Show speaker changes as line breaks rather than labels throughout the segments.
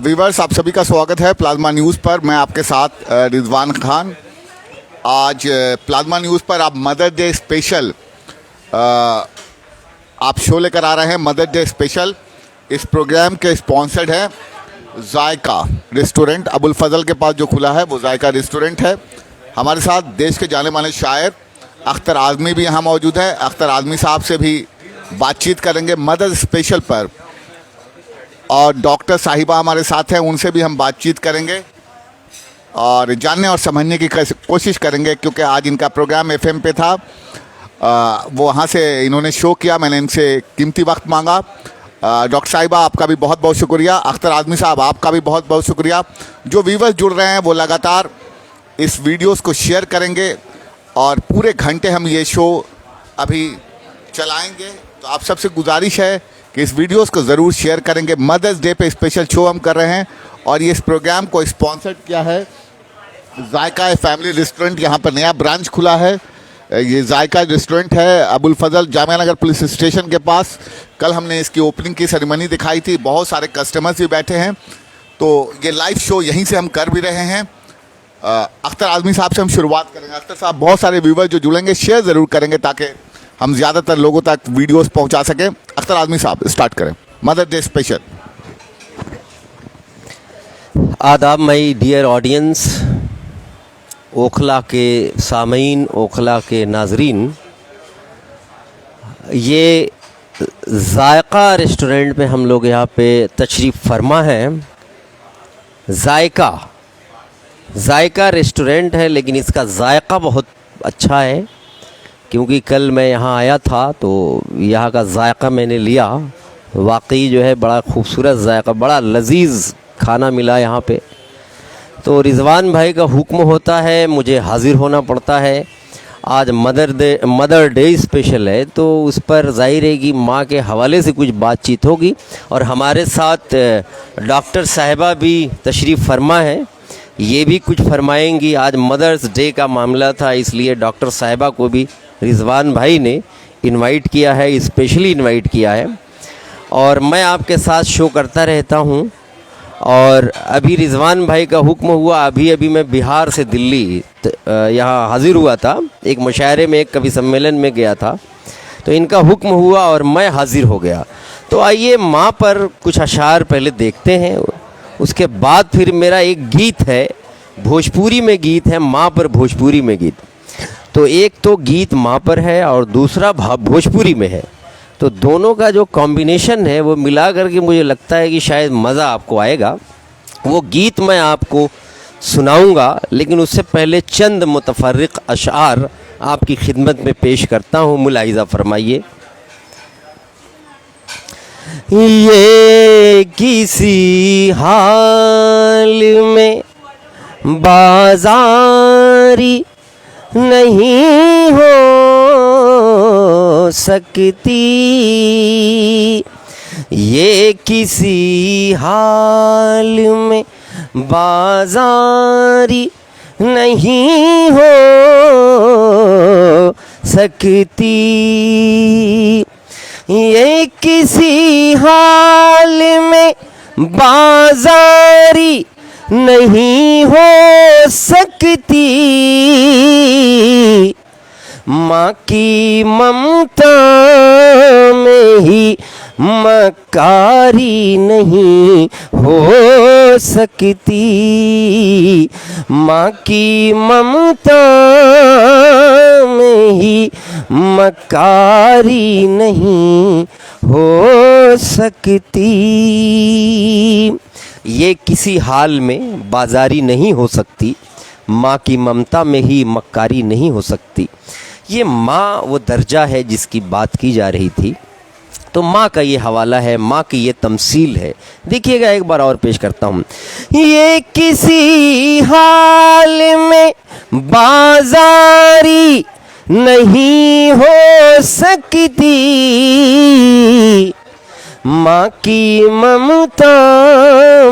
Viewers, आप सभी का स्वागत है प्लाज्मा न्यूज़ पर। मैं आपके साथ रिजवान खान। आज प्लाज्मा न्यूज़ पर आप मदर डे स्पेशल आप शो लेकर आ रहे हैं। मदर डे स्पेशल इस प्रोग्राम के स्पॉन्सर्ड है जायका रेस्टोरेंट। अबुल फजल के पास जो खुला है वो जायका रेस्टोरेंट है। हमारे साथ देश के जाने माने शायर अख्तर आज़मी भी यहाँ मौजूद है। अख्तर आज़मी साहब से भी बातचीत करेंगे मदर स्पेशल पर, और डॉक्टर साहिबा हमारे साथ हैं, उनसे भी हम बातचीत करेंगे और जानने और समझने की कोशिश करेंगे, क्योंकि आज इनका प्रोग्राम एफएम पे था। वो वहाँ से इन्होंने शो किया, मैंने इनसे कीमती वक्त मांगा। डॉक्टर साहिबा, आपका भी बहुत बहुत शुक्रिया। अख्तर आज़मी साहब, आपका भी बहुत बहुत शुक्रिया। जो व्यूवर्स जुड़ रहे हैं वो लगातार इस वीडियोस को शेयर करेंगे और पूरे घंटे हम ये शो अभी चलाएंगे। तो आप सबसे गुजारिश है कि इस वीडियोस को ज़रूर शेयर करेंगे। मदर्स डे पे स्पेशल शो हम कर रहे हैं और ये इस प्रोग्राम को स्पॉन्सर्ड किया है जायका फैमिली रेस्टोरेंट। यहाँ पर नया ब्रांच खुला है। ये जायका रेस्टोरेंट है अबुल फजल जामिया नगर पुलिस स्टेशन के पास। कल हमने इसकी ओपनिंग की सेरेमनी दिखाई थी, बहुत सारे कस्टमर्स भी बैठे हैं। तो ये लाइव शो यहीं से हम कर भी रहे हैं। अख्तर आज़मी साहब से हम शुरुआत करेंगे। अख्तर साहब, बहुत सारे व्यूवर जो जुड़ेंगे शेयर ज़रूर करेंगे ताकि हम ज़्यादातर लोगों तक वीडियोस पहुंचा सकें। अख्तर आज़मी साहब, स्टार्ट करें मदर डे स्पेशल।
आदाब माई डियर ऑडियंस, ओखला के सामीन, ओखला के नाजरीन। ये जायका रेस्टोरेंट में हम लोग यहाँ पे तशरीफ़ फरमा हैं। जायका रेस्टोरेंट है, लेकिन इसका जायका बहुत अच्छा है, क्योंकि कल मैं यहाँ आया था तो यहाँ का जायका मैंने लिया। वाकई जो है बड़ा खूबसूरत जायका, बड़ा लजीज खाना मिला यहाँ पे। तो रिजवान भाई का हुक्म होता है, मुझे हाज़िर होना पड़ता है। आज मदर डे स्पेशल है, तो उस पर ज़ाहिर है कि माँ के हवाले से कुछ बातचीत होगी। और हमारे साथ डॉक्टर साहिबा भी तशरीफ़ फरमा है, ये भी कुछ फरमाएंगी। आज मदर्स डे का मामला था, इसलिए डॉक्टर साहिबा को भी रिजवान भाई ने इनवाइट किया है, स्पेशली इनवाइट किया है। और मैं आपके साथ शो करता रहता हूँ। और अभी रिजवान भाई का हुक्म हुआ, अभी मैं बिहार से दिल्ली यहाँ हाज़िर हुआ था, एक मुशायरे में, एक कवि सम्मेलन में गया था। तो इनका हुक्म हुआ और मैं हाज़िर हो गया। तो आइए माँ पर कुछ अशार पहले देखते हैं, उसके बाद फिर मेरा एक गीत है, भोजपुरी में गीत है, माँ पर भोजपुरी में गीत। तो एक तो गीत माँ पर है और दूसरा भोजपुरी में है। तो दोनों का जो कॉम्बिनेशन है वो मिला करके मुझे लगता है कि शायद मज़ा आपको आएगा। वो गीत मैं आपको सुनाऊंगा, लेकिन उससे पहले चंद मुतफर्रिक अशार आपकी खिदमत में पेश करता हूँ। मुलाहिज़ा फरमाइए। ये किसी हाल में बाजारी नहीं हो सकती, ये किसी हाल में बाजारी नहीं हो सकती, ये किसी हाल में बाजारी नहीं हो सकती, माँ की ममता में ही मकारी नहीं हो सकती, माँ की ममता में ही मकारी नहीं हो सकती। ये किसी हाल में बाजारी नहीं हो सकती, माँ की ममता में ही मक्कारी नहीं हो सकती। ये माँ वो दर्जा है जिसकी बात की जा रही थी। तो माँ का ये हवाला है, माँ की ये तमसील है। देखिएगा, एक बार और पेश करता हूँ। ये किसी हाल में बाजारी नहीं हो सकती, माँ की ममता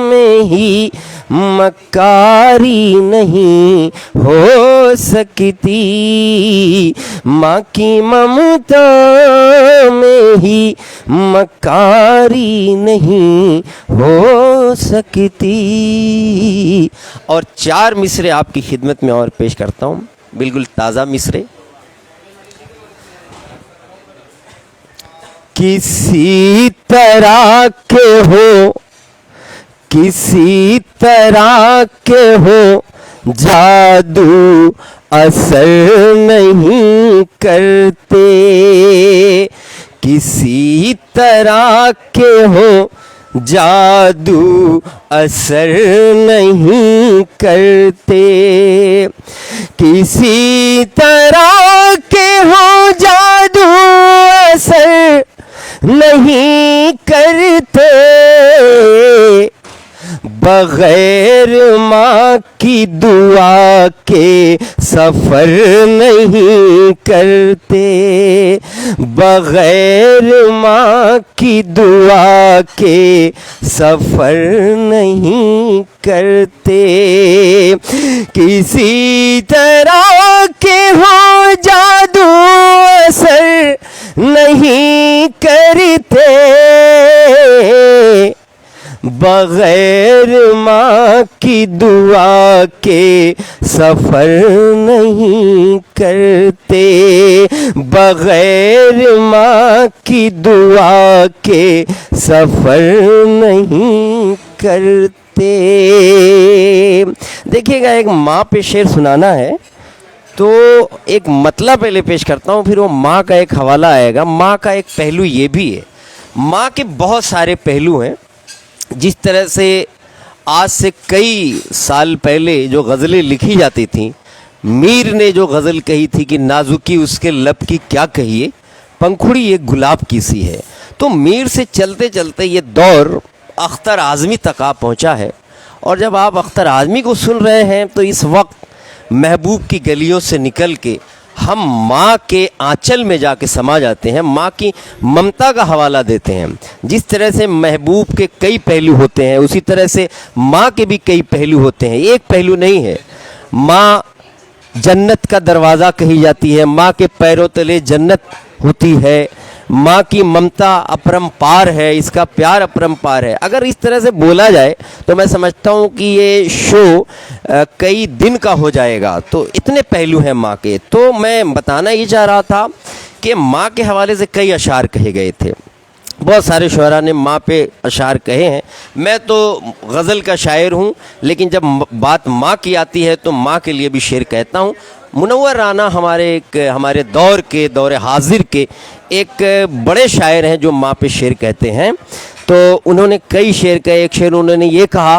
में ही मकारी नहीं हो सकती, माँ की ममता में ही मकारी नहीं हो सकती। और 4 मिसरे आपकी खिदमत में और पेश करता हूँ, बिल्कुल ताज़ा मिसरे। किसी तरह के हो, किसी तरह के हो, जादू असर नहीं करते, किसी तरह के हो, जादू असर नहीं करते, किसी तरह के हो, जादू असर नहीं करते, बगैर माँ की दुआ के सफ़र नहीं करते, बगैर माँ की दुआ के सफ़र नहीं करते, किसी तरह के हो, जादू असर नहीं करते, बगैर माँ की दुआ के सफ़र नहीं करते, बगैर माँ की दुआ के सफ़र नहीं करते। देखिएगा, एक माँ पे शेर सुनाना है तो एक मतला पहले पेश करता हूँ, फिर वो माँ का एक हवाला आएगा। माँ का एक पहलू ये भी है, माँ के बहुत सारे पहलू हैं। जिस तरह से आज से कई साल पहले जो गज़लें लिखी जाती थीं, मीर ने जो गज़ल कही थी कि नाजुकी उसके लब की क्या कहिए, पंखुड़ी एक गुलाब की सी है, तो मीर से चलते चलते ये दौर अख्तर आज़मी तक आ पहुँचा है। और जब आप अख्तर आज़मी को सुन रहे हैं तो इस वक्त महबूब की गलियों से निकल के हम माँ के आंचल में जाके समा जाते हैं, माँ की ममता का हवाला देते हैं। जिस तरह से महबूब के कई पहलू होते हैं, उसी तरह से माँ के भी कई पहलू होते हैं, एक पहलू नहीं है। माँ जन्नत का दरवाज़ा कही जाती है, माँ के पैरों तले जन्नत होती है, माँ की ममता अपरंपार है, इसका प्यार अपरंपार है। अगर इस तरह से बोला जाए तो मैं समझता हूँ कि ये शो कई दिन का हो जाएगा। तो इतने पहलू हैं माँ के। तो मैं बताना ये चाह रहा था कि माँ के हवाले से कई अशार कहे गए थे, बहुत सारे शुअरा ने माँ पे अशार कहे हैं। मैं तो गज़ल का शायर हूँ, लेकिन जब बात माँ की आती है तो माँ के लिए भी शेर कहता हूँ। मुनव्वर राना हमारे दौर हाजिर के एक बड़े शायर हैं जो माँ पे शेर कहते हैं। तो उन्होंने कई शेर कहे। एक शेर उन्होंने ये कहा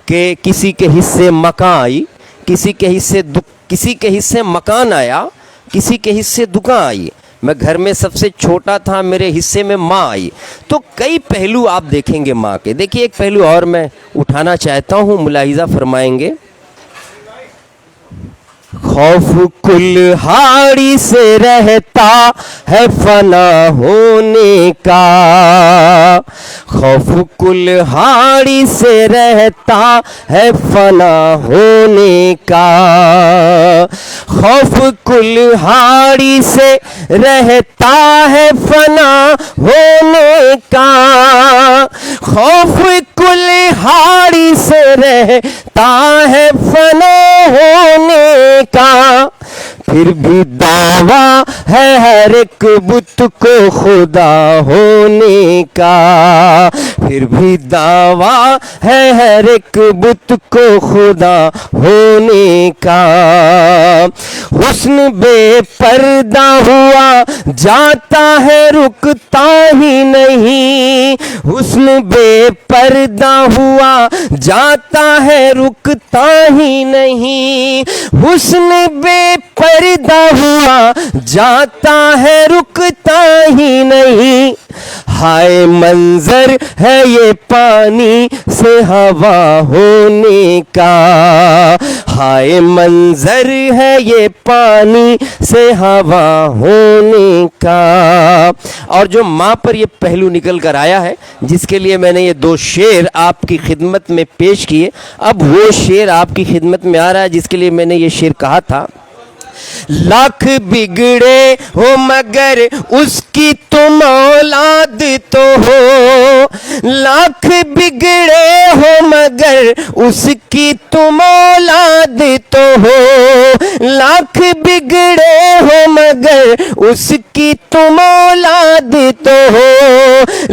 कि किसी के हिस्से मकान आई, किसी के हिस्से मकान आया, किसी के हिस्से दुकान आई, मैं घर में सबसे छोटा था, मेरे हिस्से में माँ आई। तो कई पहलू आप देखेंगे माँ के। देखिए, एक पहलू और मैं उठाना चाहता हूँ, मुलाहिज़ा फरमाएंगे। खौफ कुल्हाड़ी से रहता है फना होने का, खौफ कुल्हाड़ी से रहता है फना होने का, खौफ कुल्हाड़ी से रहता है फना होने का, खौफ कुल्हाड़ी से रहता है फना होने का, फिर भी दावा है हर एक बुत को खुदा होने का, फिर भी दावा है हर एक बुत को खुदा होने का। हुस्न बेपर्दा हुआ जाता है, रुकता ही नहीं, हुस्न बेपर्दा हुआ जाता है, रुकता ही नहीं, हुस्न बेपर्दा हुआ जाता है, रुकता ही नहीं। हाय मंजर है ये पानी से हवा होने का, हाय मंजर है ये पानी से हवा होने का। और जो माँ पर ये पहलू निकल कर आया है, जिसके लिए मैंने ये दो शेर आपकी खिदमत में पेश किए, अब वो शेर आपकी खिदमत में आ रहा है जिसके लिए मैंने ये शेर कहा था। लाख बिगड़े हो मगर उसकी तुम औलाद तो हो, लाख बिगड़े हो मगर उसकी तुम औलाद तो हो, लाख बिगड़े हो मगर उसकी तुम औलाद तो हो,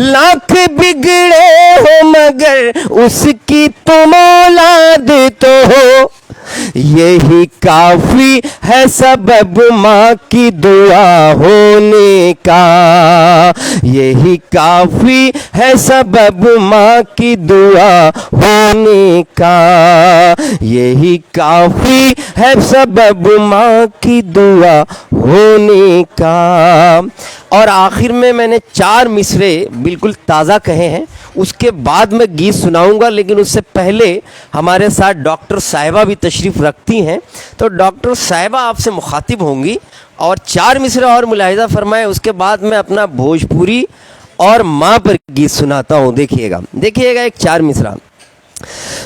लाख बिगड़े हो मगर उसकी तुम औलाद तो हो। यही काफी है सबब माँ की दुआ होने का, यही काफी है सबब माँ की दुआ होने का, यही काफी है सबब माँ की दुआ होने का। और आखिर में मैंने 4 मिसरे बिल्कुल ताज़ा कहे हैं, उसके बाद मैं गीत सुनाऊंगा, लेकिन उससे पहले हमारे साथ डॉक्टर साहिबा भी तशरीफ़ रखती हैं, तो डॉक्टर साहिबा आपसे मुखातिब होंगी और 4 मिसरे और मुलाहिज़ा फरमाएं। उसके बाद मैं अपना भोजपुरी और माँ पर गीत सुनाता हूँ। देखिएगा एक 4 मिसरा।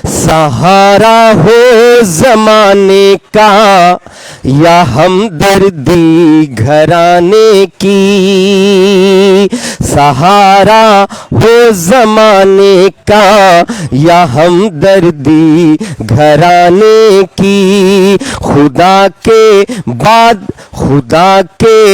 सहारा हो ज़माने का या हमदर्दी घराने की, सहारा हो ज़माने का या हमदर्दी घराने की, खुदा के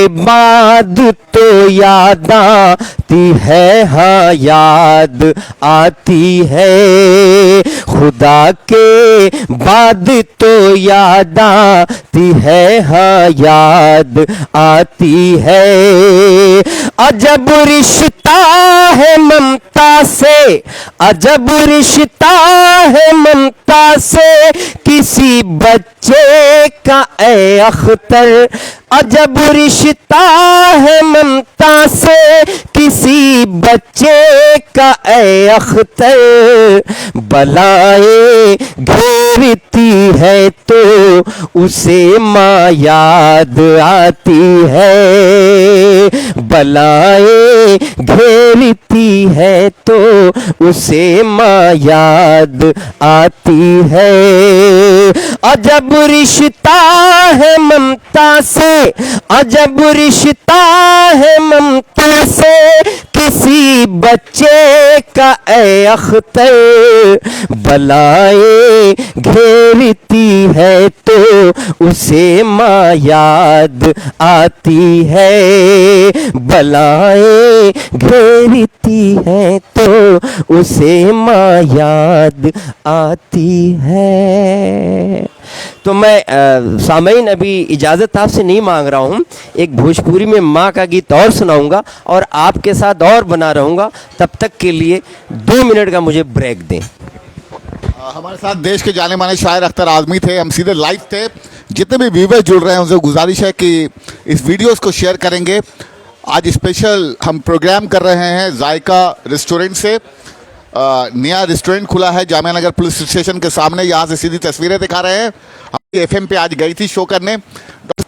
बाद तो याद आती है, हाँ याद आती है, खुदा के बाद तो याद आती है, हाँ याद आती है। अजब रिश्ता है ममता से, अजब रिश्ता है ममता से किसी बच्चे का ए अख्तर, अजब रिश्ता है ममता से किसी बच्चे का ए अख्तर, बलाएं घेरती है तो उसे माँ याद आती है, बलाएं घेरती है तो उसे माँ याद आती है। अजब रिश्ता है ममता से, अजब रिश्ता है ममता से किसी बच्चे का ए अख्तर, बलाएं घेरती है तो उसे माँ याद आती है, बलाएं घेरती है तो उसे माँ याद आती है। तो मैं सामईन अभी इजाज़त आपसे नहीं मांग रहा हूँ, एक भोजपुरी में माँ का गीत और सुनाऊंगा और आपके साथ और बना रहूँगा। तब तक के लिए 2 मिनट का मुझे ब्रेक दें।
हमारे साथ देश के जाने माने शायर अख्तर आज़मी थे, हम सीधे लाइव थे। जितने भी व्यूवर्स जुड़ रहे हैं उनसे गुजारिश है कि इस वीडियोस को शेयर करेंगे। आज स्पेशल हम प्रोग्राम कर रहे हैं जायका रेस्टोरेंट से। नया रेस्टोरेंट खुला है जामिया नगर पुलिस स्टेशन के सामने, यहाँ से सीधी तस्वीरें दिखा रहे हैं। हम FM पे आज गई थी शो करने।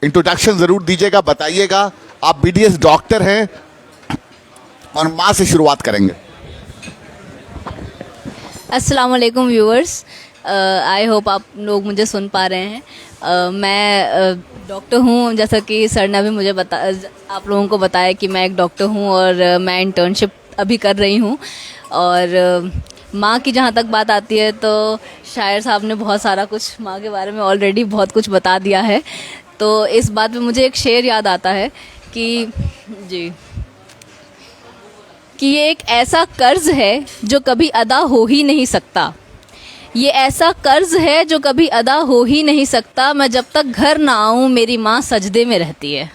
इंट्रोडक्शन ज़रूर दीजिएगा, बताइएगा आप BDS डॉक्टर हैं और माँ से शुरुआत करेंगे।
अस्सलाम वालेकुम व्यूअर्स, आई होप आप लोग मुझे सुन पा रहे हैं। मैं डॉक्टर हूँ, जैसा कि सर ने अभी मुझे आप लोगों को बताया कि मैं एक डॉक्टर हूँ और मैं इंटर्नशिप अभी कर रही हूँ। और माँ की जहाँ तक बात आती है तो शायर साहब ने बहुत सारा कुछ माँ के बारे में ऑलरेडी बहुत कुछ बता दिया है। तो इस बात पे मुझे एक शेर याद आता है कि ये एक ऐसा कर्ज है जो कभी अदा हो ही नहीं सकता, ये ऐसा कर्ज है जो कभी अदा हो ही नहीं सकता, मैं जब तक घर ना आऊँ मेरी माँ सजदे में रहती है।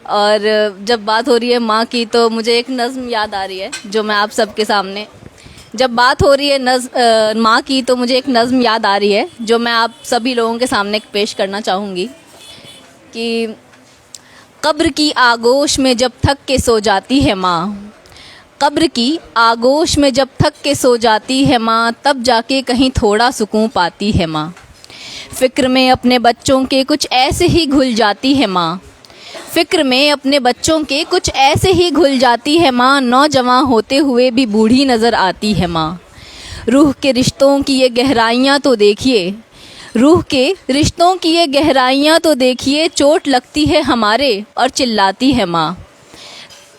और जब बात हो रही है माँ की तो मुझे एक नज़्म याद आ रही है जो मैं आप सबके सामने, जब बात हो रही है माँ की तो मुझे एक नज़्म याद आ रही है जो मैं आप सभी लोगों के सामने पेश करना चाहूँगी कि कब्र की आगोश में जब थक के सो जाती है माँ, कब्र की आगोश में जब थक के सो जाती है माँ, तब जाके कहीं थोड़ा सुकून पाती है माँ। फ़िक्र में अपने बच्चों के कुछ ऐसे ही घुल जाती है माँ। फ़िक्र में अपने बच्चों के कुछ ऐसे ही घुल जाती है माँ। नौजवान होते हुए भी बूढ़ी नज़र आती है माँ। रूह के रिश्तों की ये गहराइयाँ तो देखिए, रूह के रिश्तों की ये गहराइयाँ तो देखिए, चोट लगती है हमारे और चिल्लाती है माँ।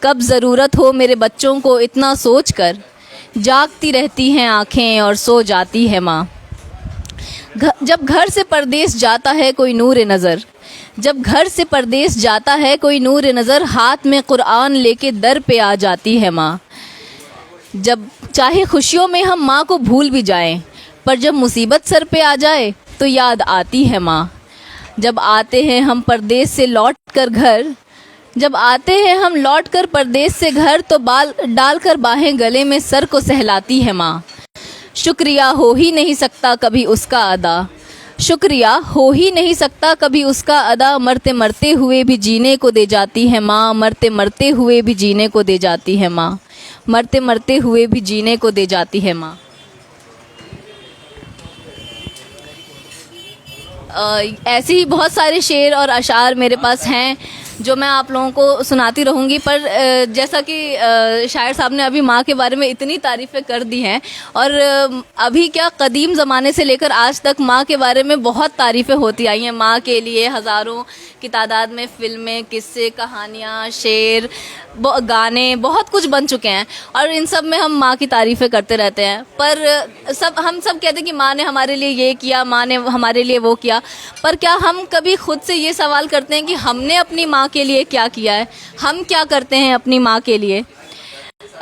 कब ज़रूरत हो मेरे बच्चों को इतना सोच कर, जागती रहती हैं आँखें और सो जाती है माँ। जब घर से परदेश जाता है कोई नूर नज़र, जब घर से परदेश जाता है कोई नूर नज़र, हाथ में कुरान लेके दर पे आ जाती है माँ। जब चाहे खुशियों में हम माँ को भूल भी जाएं, पर जब मुसीबत सर पे आ जाए तो याद आती है माँ। जब आते हैं हम परदेश से लौट कर घर, जब आते हैं हम लौट कर परदेश से घर, तो बाल डालकर बाहें गले में सर को सहलाती है माँ। शुक्रिया हो ही नहीं सकता कभी उसका अदा, शुक्रिया हो ही नहीं सकता कभी उसका अदा। मरते मरते हुए भी जीने को दे जाती है माँ, मरते मरते हुए भी जीने को दे जाती है माँ, मरते मरते हुए भी जीने को दे जाती है माँ। ऐसे ही बहुत सारे शेर और अशार मेरे पास हैं जो मैं आप लोगों को सुनाती रहूँगी, पर जैसा कि शायर साहब ने अभी माँ के बारे में इतनी तारीफ़ें कर दी हैं, और अभी क्या कदीम ज़माने से लेकर आज तक माँ के बारे में बहुत तारीफ़ें होती आई हैं। माँ के लिए हज़ारों की तादाद में फ़िल्में, किस्से, कहानियाँ, शेर, गाने बहुत कुछ बन चुके हैं, और इन सब में हम माँ की तारीफ़ें करते रहते हैं। पर हम सब कहते हैं कि माँ ने हमारे लिए ये किया, माँ ने हमारे लिए वो किया, पर क्या हम कभी खुद से ये सवाल करते हैं कि हमने अपनी माँ के लिए क्या किया है? हम क्या करते हैं अपनी माँ के लिए?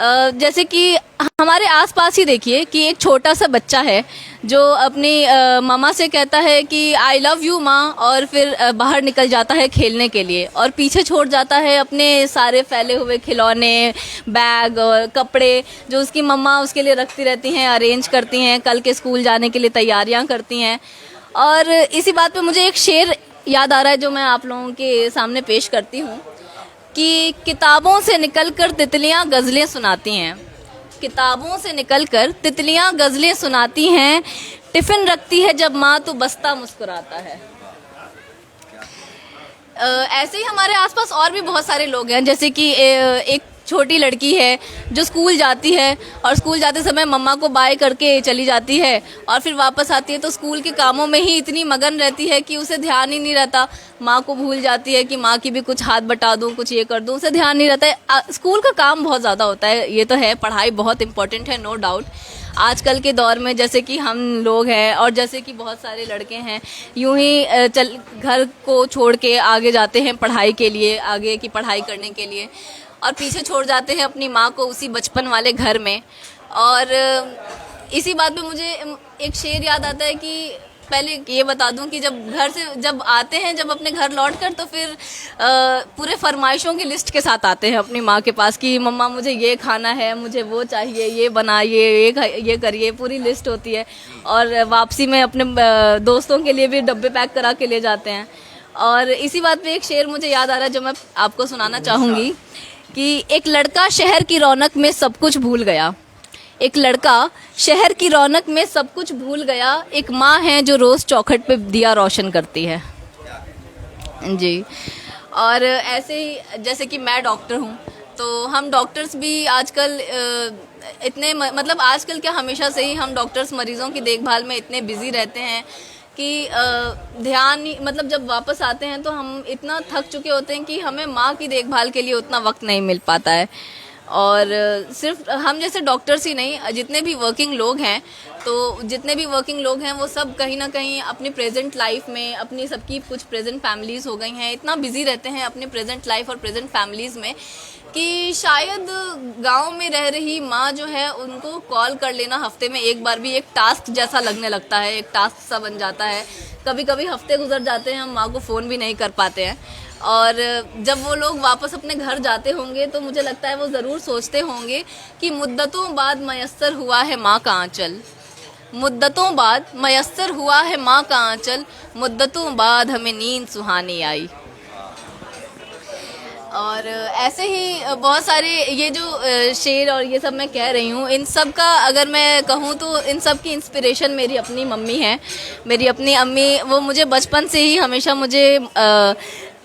जैसे कि हमारे आसपास ही देखिए कि एक छोटा सा बच्चा है जो अपनी मामा से कहता है कि आई लव यू माँ, और फिर बाहर निकल जाता है खेलने के लिए, और पीछे छोड़ जाता है अपने सारे फैले हुए खिलौने, बैग और कपड़े जो उसकी मम्मा उसके लिए रखती रहती हैं, अरेंज करती हैं, कल के स्कूल जाने के लिए तैयारियां करती हैं। और इसी बात पे मुझे एक शेर याद आ रहा है जो मैं आप लोगों के सामने पेश करती हूँ कि किताबों से निकलकर तितलियाँ गज़लें सुनाती हैं, किताबों से निकलकर तितलियाँ गज़लें सुनाती हैं, टिफ़िन रखती है जब माँ तो बस्ता मुस्कुराता है। ऐसे ही हमारे आसपास और भी बहुत सारे लोग हैं, जैसे कि एक छोटी लड़की है जो स्कूल जाती है, और स्कूल जाते समय मम्मा को बाय करके चली जाती है, और फिर वापस आती है तो स्कूल के कामों में ही इतनी मगन रहती है कि उसे ध्यान ही नहीं रहता, माँ को भूल जाती है कि माँ की भी कुछ हाथ बटा दूँ, कुछ ये कर दूँ, उसे ध्यान नहीं रहता है। स्कूल का काम बहुत ज़्यादा होता है, ये तो है, पढ़ाई बहुत इंपॉर्टेंट है, नो डाउट। आजकल के दौर में जैसे कि हम लोग हैं और जैसे कि बहुत सारे लड़के हैं, यूं ही घर को छोड़ के आगे जाते हैं पढ़ाई के लिए, आगे की पढ़ाई करने के लिए, और पीछे छोड़ जाते हैं अपनी माँ को उसी बचपन वाले घर में। और इसी बात पे मुझे एक शेर याद आता है कि पहले ये बता दूं कि जब आते हैं जब अपने घर लौट कर, तो फिर पूरे फरमाइशों की लिस्ट के साथ आते हैं अपनी माँ के पास कि मम्मा मुझे ये खाना है, मुझे वो चाहिए, ये बनाइए, ये करिए, पूरी लिस्ट होती है। और वापसी में अपने दोस्तों के लिए भी डब्बे पैक करा के ले जाते हैं। और इसी बात पे एक शेर मुझे याद आ रहा है जो मैं आपको सुनाना चाहूँगी कि एक लड़का शहर की रौनक में सब कुछ भूल गया, एक लड़का शहर की रौनक में सब कुछ भूल गया, एक माँ है जो रोज़ चौखट पे दिया रोशन करती है। जी। और ऐसे ही जैसे कि मैं डॉक्टर हूँ, तो हम डॉक्टर्स भी आजकल इतने मतलब आजकल क्या, हमेशा से ही हम डॉक्टर्स मरीज़ों की देखभाल में इतने बिज़ी रहते हैं कि ध्यान ही, मतलब जब वापस आते हैं तो हम इतना थक चुके होते हैं कि हमें माँ की देखभाल के लिए उतना वक्त नहीं मिल पाता है। और सिर्फ हम जैसे डॉक्टर्स ही नहीं, जितने भी वर्किंग लोग हैं, तो जितने भी वर्किंग लोग हैं वो सब कहीं ना कहीं अपनी प्रेजेंट लाइफ में, अपनी सबकी कुछ प्रेजेंट फैमिलीज़ हो गई हैं, इतना बिजी रहते हैं अपने प्रेजेंट लाइफ और प्रेजेंट फैमिलीज़ में कि शायद गांव में रह रही माँ जो है उनको कॉल कर लेना हफ्ते में एक बार भी एक टास्क जैसा लगने लगता है, एक टास्क सा बन जाता है। कभी कभी हफ्ते गुजर जाते हैं, हम माँ को फ़ोन भी नहीं कर पाते हैं। और जब वो लोग वापस अपने घर जाते होंगे तो मुझे लगता है वो ज़रूर सोचते होंगे कि मुद्दतों बाद मयस्सर हुआ है माँ का आंचल, मुद्दतों बाद मयस्सर हुआ है माँ का आंचल, मुद्दतों बाद हमें नींद सुहानी आई। और ऐसे ही बहुत सारे ये जो शेर और ये सब मैं कह रही हूँ, इन सब का अगर मैं कहूँ तो इन सब की इंस्पिरेशन मेरी अपनी मम्मी है। मेरी अपनी अम्मी, वो मुझे बचपन से ही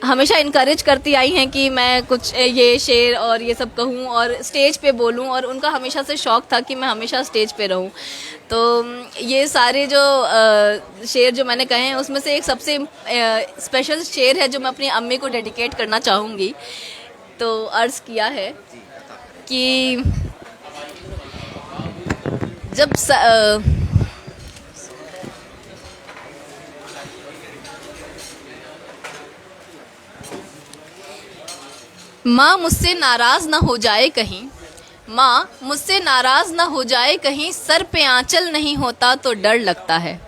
हमेशा इनकरेज करती आई हैं कि मैं कुछ ये शेर और ये सब कहूँ और स्टेज पे बोलूँ, और उनका हमेशा से शौक़ था कि मैं हमेशा स्टेज पे रहूँ। तो ये सारे जो शेर जो मैंने कहे हैं, उसमें से एक सबसे स्पेशल शेर है जो मैं अपनी अम्मी को डेडिकेट करना चाहूँगी। तो अर्ज़ किया है कि माँ मुझसे नाराज़ ना हो जाए कहीं, माँ मुझसे नाराज़ ना हो जाए कहीं, सर पे आंचल नहीं होता तो डर लगता है।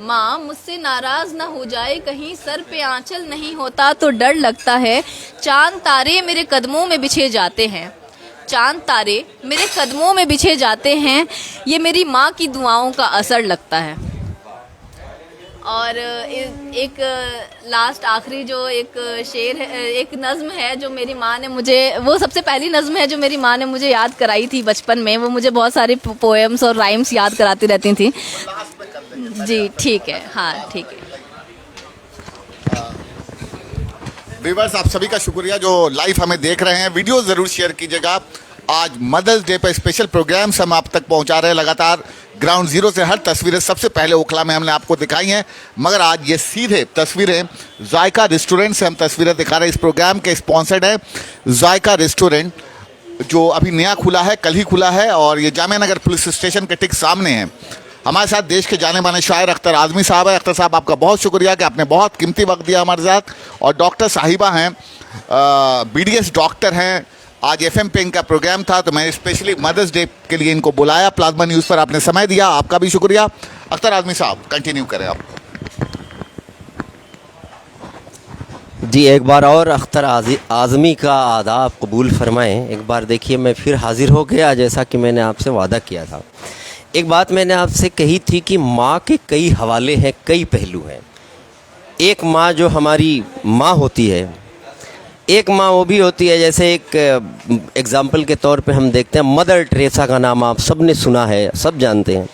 माँ मुझसे नाराज़ ना हो जाए कहीं, सर पे आंचल नहीं होता तो डर लगता है। चांद तारे मेरे कदमों में बिछे जाते हैं, चांद तारे मेरे कदमों में बिछे जाते हैं, ये मेरी माँ की दुआओं का असर लगता है। और एक लास्ट आखिरी जो एक शेर है, एक नज़्म है जो मेरी माँ ने मुझे, वो सबसे पहली नज़्म है जो मेरी माँ ने मुझे याद कराई थी बचपन में। वो मुझे बहुत सारी पोएम्स और राइम्स याद कराती रहती थी। जी ठीक है, हाँ ठीक है।
व्यूअर्स, आप सभी का शुक्रिया जो लाइव हमें देख रहे हैं। वीडियो ज़रूर शेयर कीजिएगा। आज मदर्स डे पर स्पेशल प्रोग्राम्स हम आप तक पहुंचा रहे हैं लगातार। ग्राउंड जीरो से हर तस्वीरें सबसे पहले ओखला में हमने आपको दिखाई हैं, मगर आज ये सीधे तस्वीरें जायका रेस्टोरेंट से हम तस्वीरें दिखा रहे हैं। इस प्रोग्राम के स्पॉन्सर्ड है जायका रेस्टोरेंट, जो अभी नया खुला है, कल ही खुला है, और ये जामिया नगर पुलिस स्टेशन के ठीक सामने है। हमारे साथ देश के जाने माने शायर अख्तर आज़मी साहब है। अख्तर साहब, आपका बहुत शुक्रिया कि आपने बहुत कीमती वक्त दिया हमारे साथ। और डॉक्टर साहिबा हैं, BDS डॉक्टर हैं। आज FM पे इनका प्रोग्राम था, तो मैंने स्पेशली मदर्स डे के लिए इनको बुलाया। प्लाज्मा न्यूज़ पर आपने समय दिया, आपका भी शुक्रिया। अख्तर आज़मी साहब, कंटिन्यू करें आप।
जी, एक बार और अख्तर आज़मी का आदाब कबूल फरमाएं। एक बार देखिए, मैं फिर हाजिर हो गया जैसा कि मैंने आपसे वादा किया था। एक बात मैंने आपसे कही थी कि माँ के कई हवाले हैं, कई पहलू हैं। एक माँ जो हमारी माँ होती है, एक माँ वो भी होती है, जैसे एक एग्ज़ाम्पल के तौर पे हम देखते हैं, मदर टेरेसा का नाम आप सब ने सुना है, सब जानते हैं।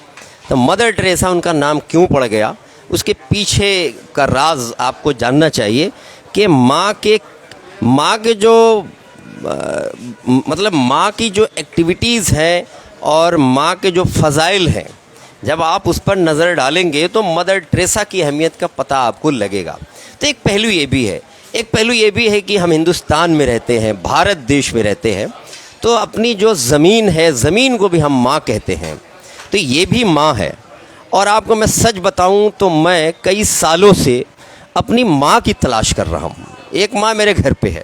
तो मदर टेरेसा उनका नाम क्यों पड़ गया, उसके पीछे का राज आपको जानना चाहिए कि माँ के जो मतलब माँ की जो एक्टिविटीज़ हैं और माँ के जो फ़ज़ाइल हैं, जब आप उस पर नज़र डालेंगे तो मदर टेरेसा की अहमियत का पता आपको लगेगा। तो एक पहलू ये भी है, एक पहलू ये भी है कि हम हिंदुस्तान में रहते हैं, भारत देश में रहते हैं, तो अपनी जो ज़मीन है, ज़मीन को भी हम माँ कहते हैं। तो ये भी माँ है। और आपको मैं सच बताऊं तो मैं कई सालों से अपनी माँ की तलाश कर रहा हूँ। एक माँ मेरे घर पे है,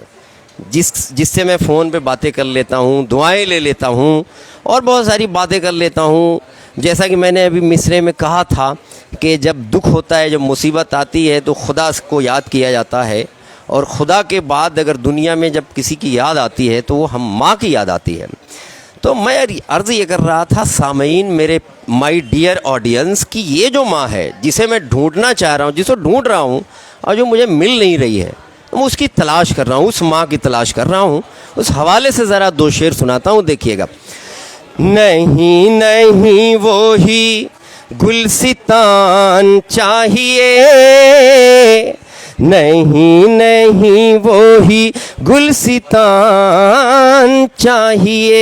जिससे मैं फ़ोन पे बातें कर लेता हूँ, दुआएं ले लेता हूँ और बहुत सारी बातें कर लेता हूँ। जैसा कि मैंने अभी मिसरे में कहा था कि जब दुख होता है, जब मुसीबत आती है, तो खुदा को याद किया जाता है, और खुदा के बाद अगर दुनिया में जब किसी की याद आती है तो वो हम माँ की याद आती है। तो मैं अर्ज़ ये कर रहा था सामईन, मेरे माय डियर ऑडियंस, कि ये जो माँ है जिसे मैं ढूंढना चाह रहा हूँ, जिसको ढूंढ रहा हूँ और जो मुझे मिल नहीं रही है, तो मैं उसकी तलाश कर रहा हूँ, उस माँ की तलाश कर रहा हूँ। उस हवाले से ज़रा दो शेर सुनाता हूँ, देखिएगा। नहीं नहीं वो ही गुलसितान चाहिए, नहीं नहीं वो ही गुलसितान चाहिए,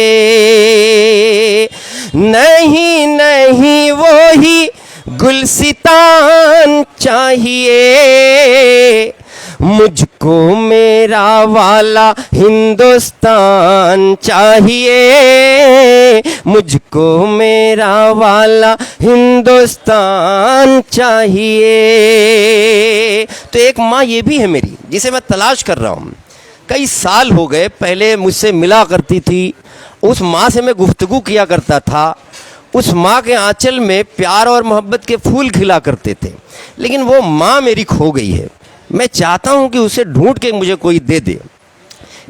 नहीं नहीं वो ही गुलसितान चाहिए, मुझको मेरा वाला हिंदुस्तान चाहिए, मुझको मेरा वाला हिंदुस्तान चाहिए। तो एक माँ ये भी है मेरी, जिसे मैं तलाश कर रहा हूँ। कई साल हो गए, पहले मुझसे मिला करती थी, उस माँ से मैं गुफ्तगू किया करता था, उस माँ के आंचल में प्यार और मोहब्बत के फूल खिला करते थे, लेकिन वो माँ मेरी खो गई है। मैं चाहता हूँ कि उसे ढूंढ के मुझे कोई दे दे।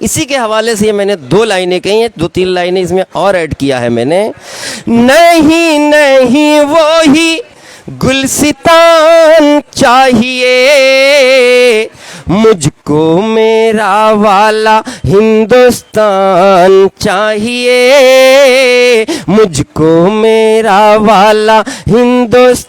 इसी के हवाले से मैंने दो लाइनें कही हैं, दो तीन लाइनें इसमें और ऐड किया है मैंने। नहीं नहीं वो ही गुलसितान चाहिए, मुझको मेरा वाला हिंदुस्तान चाहिए, मुझको मेरा वाला हिंदुस्तान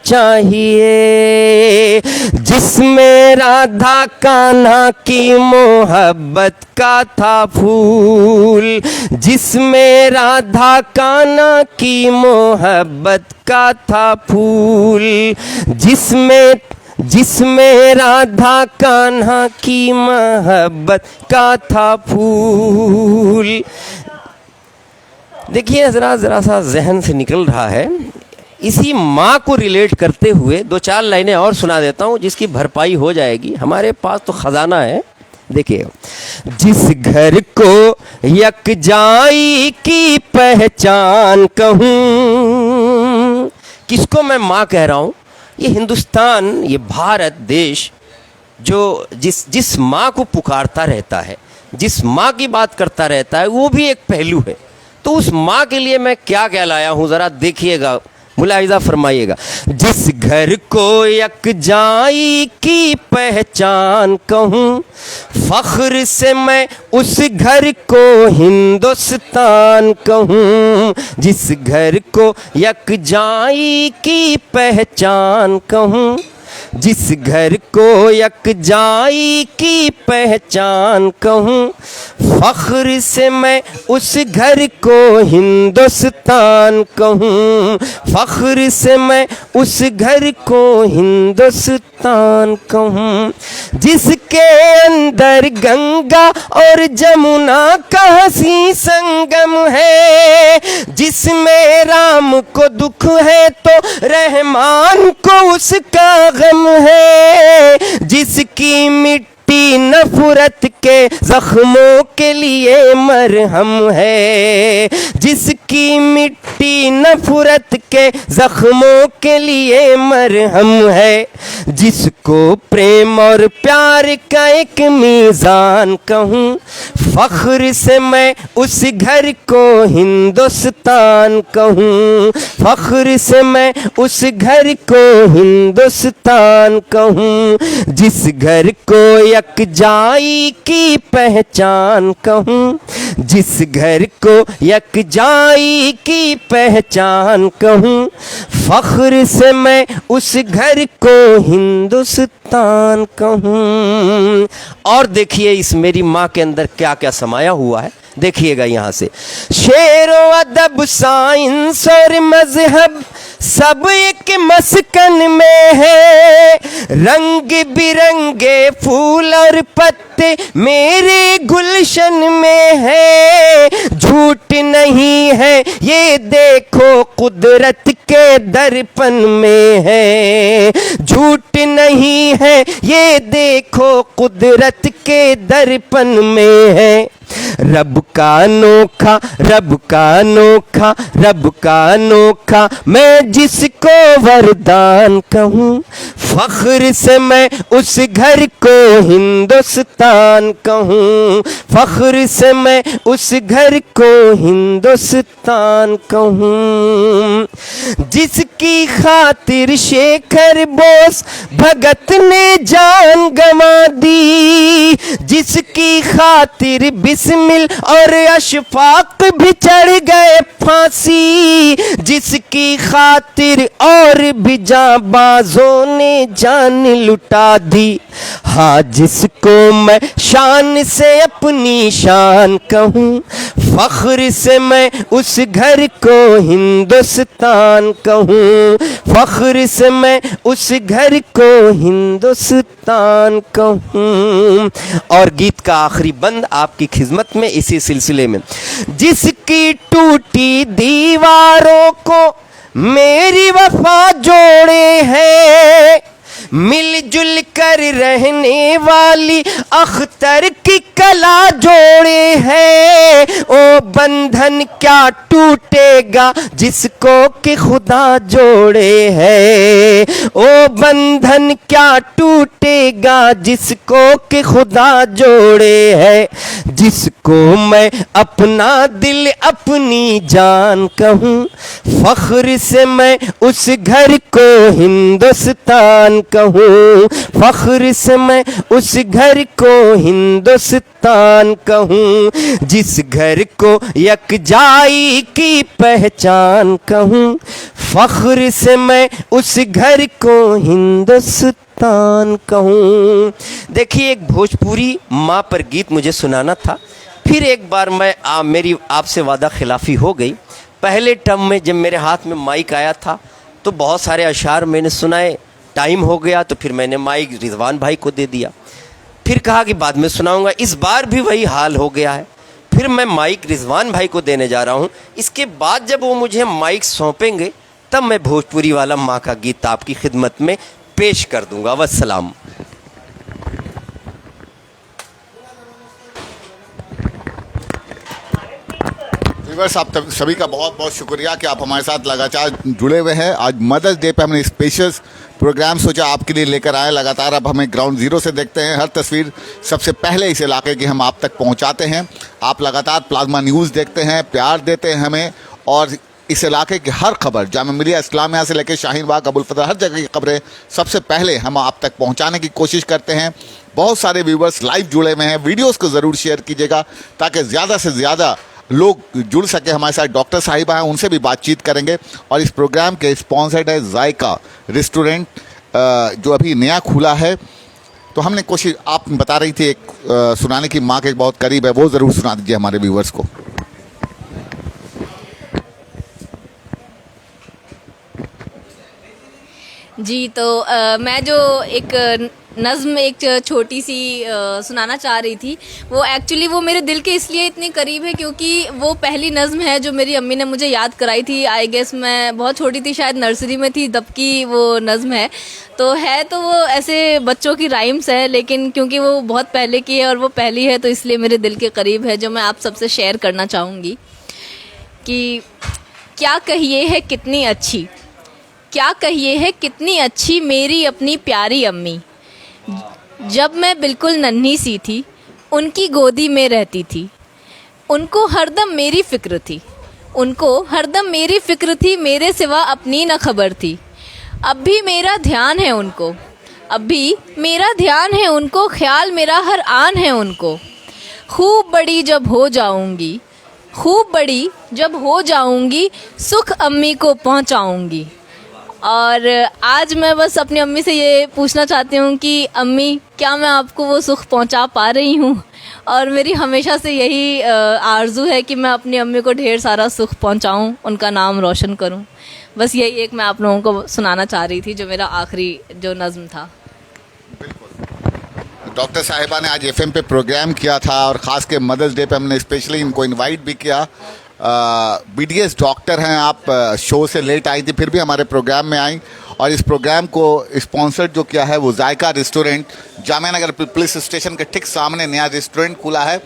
चाहिए, जिसमें राधा कान्हा की मोहब्बत का था फूल, जिसमें राधा कान्हा की मोहब्बत का था फूल, जिसमें राधा कान्हा की मोहब्बत का था फूल। देखिए ज़रा सा जहन से निकल रहा है। इसी माँ को रिलेट करते हुए 2-4 लाइनें और सुना देता हूँ जिसकी भरपाई हो जाएगी। हमारे पास तो खजाना है। देखिए, जिस घर को यकजाई की पहचान कहूँ, किसको मैं माँ कह रहा हूँ? ये हिंदुस्तान, ये भारत देश जो जिस माँ को पुकारता रहता है, जिस माँ की बात करता रहता है, वो भी एक पहलू है। तो उस माँ के लिए मैं क्या क्या लाया हूँ ज़रा देखिएगा, मुलाहिज़ा फरमाइएगा। जिस घर को यकजाई की पहचान कहूँ, फ़ख्र से मैं उस घर को हिंदुस्तान कहूँ, जिस घर को यकजाई की पहचान कहूँ, जिस घर को यकजाई की पहचान कहूँ, फ़ख्र से मैं उस घर को हिंदुस्तान कहूँ, फ़ख्र से मैं उस घर को हिंदुस्तान कहूँ, जिसके अंदर गंगा और जमुना का हसी संगम है, जिसमें राम को दुख है तो रहमान को उसका गम है, जिसकी मिट्टी नफरत के जख्मों के लिए मरहम है, जिसकी मिट्टी नफरत के जख्मों के लिए मरहम है, जिसको प्रेम और प्यार का एक मीज़ान कहूँ, फ़ख्र से मैं उस घर को हिंदुस्तान कहूँ, फ़ख्र से मैं उस घर को हिंदुस्तान कहूँ, जिस घर को यकजाई की पहचान कहूँ, जिस घर को यकजाई की पहचान कहूँ, फ़ख्र से मैं उस घर को हिंदुस्तान कहूँ। और देखिए इस मेरी माँ के अंदर क्या क्या समाया हुआ है, देखिएगा यहाँ से। शेरो अदब साइंस और मजहब सब एक मस्कन में है, रंग बिरंगे फूल और पत्ते मेरे गुलशन में है, झूठ नहीं है ये देखो कुदरत के दर्पण में है, झूठ नहीं है ये देखो कुदरत के दर्पण में है, रब का अनोखा, रब का अनोखा, रब का अनोखा मैं जिसको वरदान कहूँ, फ़ख्र से मैं उस घर को हिंदुस्तान कहूँ, फ़ख्र से मैं उस घर को हिंदुस्तान कहूँ, जिसकी खातिर शेखर बोस भगत ने जान गंवा दी, जिसकी खातिर बिस्मिल और अशफाक भी चढ़ गए फांसी, जिसकी खातिर और भी जाबाजों ने जान लुटा दी, हाँ जिसको मैं शान से अपनी शान कहूँ, फ़ख्र से मैं उस घर को हिंदुस्तान कहूँ, फ़ख्र से मैं उस घर को हिंदुस्तान कहूँ। और गीत का आखिरी बंद आपकी खिदमत में इसी सिलसिले में। जिसकी टूटी दीवारों को मेरी वफा जोड़े है, मिलजुल कर रहने वाली अख्तर की कला जोड़े है, ओ बंधन क्या टूटेगा जिसको कि खुदा जोड़े है, ओ बंधन क्या टूटेगा जिसको कि खुदा जोड़े है, जिसको मैं अपना दिल अपनी जान कहूँ, फख्र से मैं उस घर को हिंदुस्तान कहूँ, फख्र से मैं उस घर को हिंदुस्तान कहूँ, जिस घर को यकजाई की पहचान कहूँ, फख्र से मैं उस घर को हिंदुस्तान कहूँ। देखिए, एक भोजपुरी माँ पर गीत मुझे सुनाना था, फिर एक बार मेरी आपसे वादा खिलाफ़ी हो गई। पहले टर्म में जब मेरे हाथ में माइक आया था तो बहुत सारे अशार मैंने सुनाए, टाइम हो गया तो फिर मैंने माइक रिजवान भाई को दे दिया, फिर कहा कि बाद में सुनाऊंगा। इस बार भी वही हाल हो गया है, फिर मैं माइक रिजवान भाई को देने जा रहा हूँ। इसके बाद जब वो मुझे माइक सौंपेंगे तब मैं भोजपुरी वाला माँ का गीत आपकी खिदमत में पेश कर दूंगा। वस्सलाम।
व्यूअर्स, आप सभी का बहुत बहुत शुक्रिया कि आप हमारे साथ लगातार जुड़े हुए हैं। आज मदर्स डे पे हमने स्पेशल प्रोग्राम सोचा आपके लिए लेकर आए। लगातार अब हमें ग्राउंड ज़ीरो से देखते हैं, हर तस्वीर सबसे पहले इस इलाके की हम आप तक पहुंचाते हैं। आप लगातार प्लाज्मा न्यूज़ देखते हैं, प्यार देते हैं हमें, और इस इलाके की हर खबर, जामिया मिलिया इस्लामिया से लेकर शाहीन बाग, अबुल फजल, हर जगह की खबरें सबसे पहले हम आप तक पहुंचाने की कोशिश करते हैं। बहुत सारे व्यूवर्स लाइव जुड़े हुए हैं, वीडियोज़ को ज़रूर शेयर कीजिएगा ताकि ज़्यादा से ज़्यादा लोग जुड़ सके हमारे साथ। डॉक्टर साहिबा हैं, उनसे भी बातचीत करेंगे। और इस प्रोग्राम के स्पॉन्सर्ड है जायका रेस्टोरेंट, जो अभी नया खुला है। तो हमने कोशिश, आप बता रही थी एक सुनाने की, माँ के बहुत करीब है, वो ज़रूर सुना दीजिए हमारे व्यूवर्स को।
जी, तो मैं जो एक नज़्म एक छोटी सी सुनाना चाह रही थी, वो एक्चुअली वो मेरे दिल के इसलिए इतनी करीब है क्योंकि वो पहली नज़्म है जो मेरी अम्मी ने मुझे याद कराई थी। आई गेस मैं बहुत छोटी थी, शायद नर्सरी में थी तब की वो नज़्म है। तो वो ऐसे बच्चों की राइम्स है, लेकिन क्योंकि वो बहुत पहले की है और वो पहली है तो इसलिए मेरे दिल के करीब है, जो मैं आप सबसे शेयर करना चाहूँगी। कि क्या कहिए है कितनी अच्छी, क्या कहिए है कितनी अच्छी मेरी अपनी प्यारी अम्मी। जब मैं बिल्कुल नन्ही सी थी उनकी गोदी में रहती थी, उनको हरदम मेरी फ़िक्र थी, उनको हरदम मेरी फ़िक्र थी, मेरे सिवा अपनी न खबर थी। अब भी मेरा ध्यान है उनको, अब भी मेरा ध्यान है उनको, ख्याल मेरा हर आन है उनको। खूब बड़ी जब हो जाऊंगी, खूब बड़ी जब हो जाऊंगी, सुख अम्मी को पहुंचाऊंगी। और आज मैं बस अपनी अम्मी से ये पूछना चाहती हूँ कि अम्मी, क्या मैं आपको वो सुख पहुँचा पा रही हूँ? और मेरी हमेशा से यही आरज़ू है कि मैं अपनी अम्मी को ढेर सारा सुख पहुँचाऊँ, उनका नाम रोशन करूँ। बस यही एक मैं आप लोगों को सुनाना चाह रही थी, जो मेरा आखिरी जो नज़्म था।
डॉक्टर साहिबा ने आज एफएम पे प्रोग्राम किया था और ख़ास के मदर्स डे पे हमने स्पेशली इनको इनवाइट भी किया। बीडीएस डॉक्टर हैं आप, शो से लेट आई थी फिर भी हमारे प्रोग्राम में आई। और इस प्रोग्राम को स्पॉन्सर जो किया है वो जायका restaurant, Jamia Nagar police station के ठीक सामने नया रेस्टोरेंट खुला है।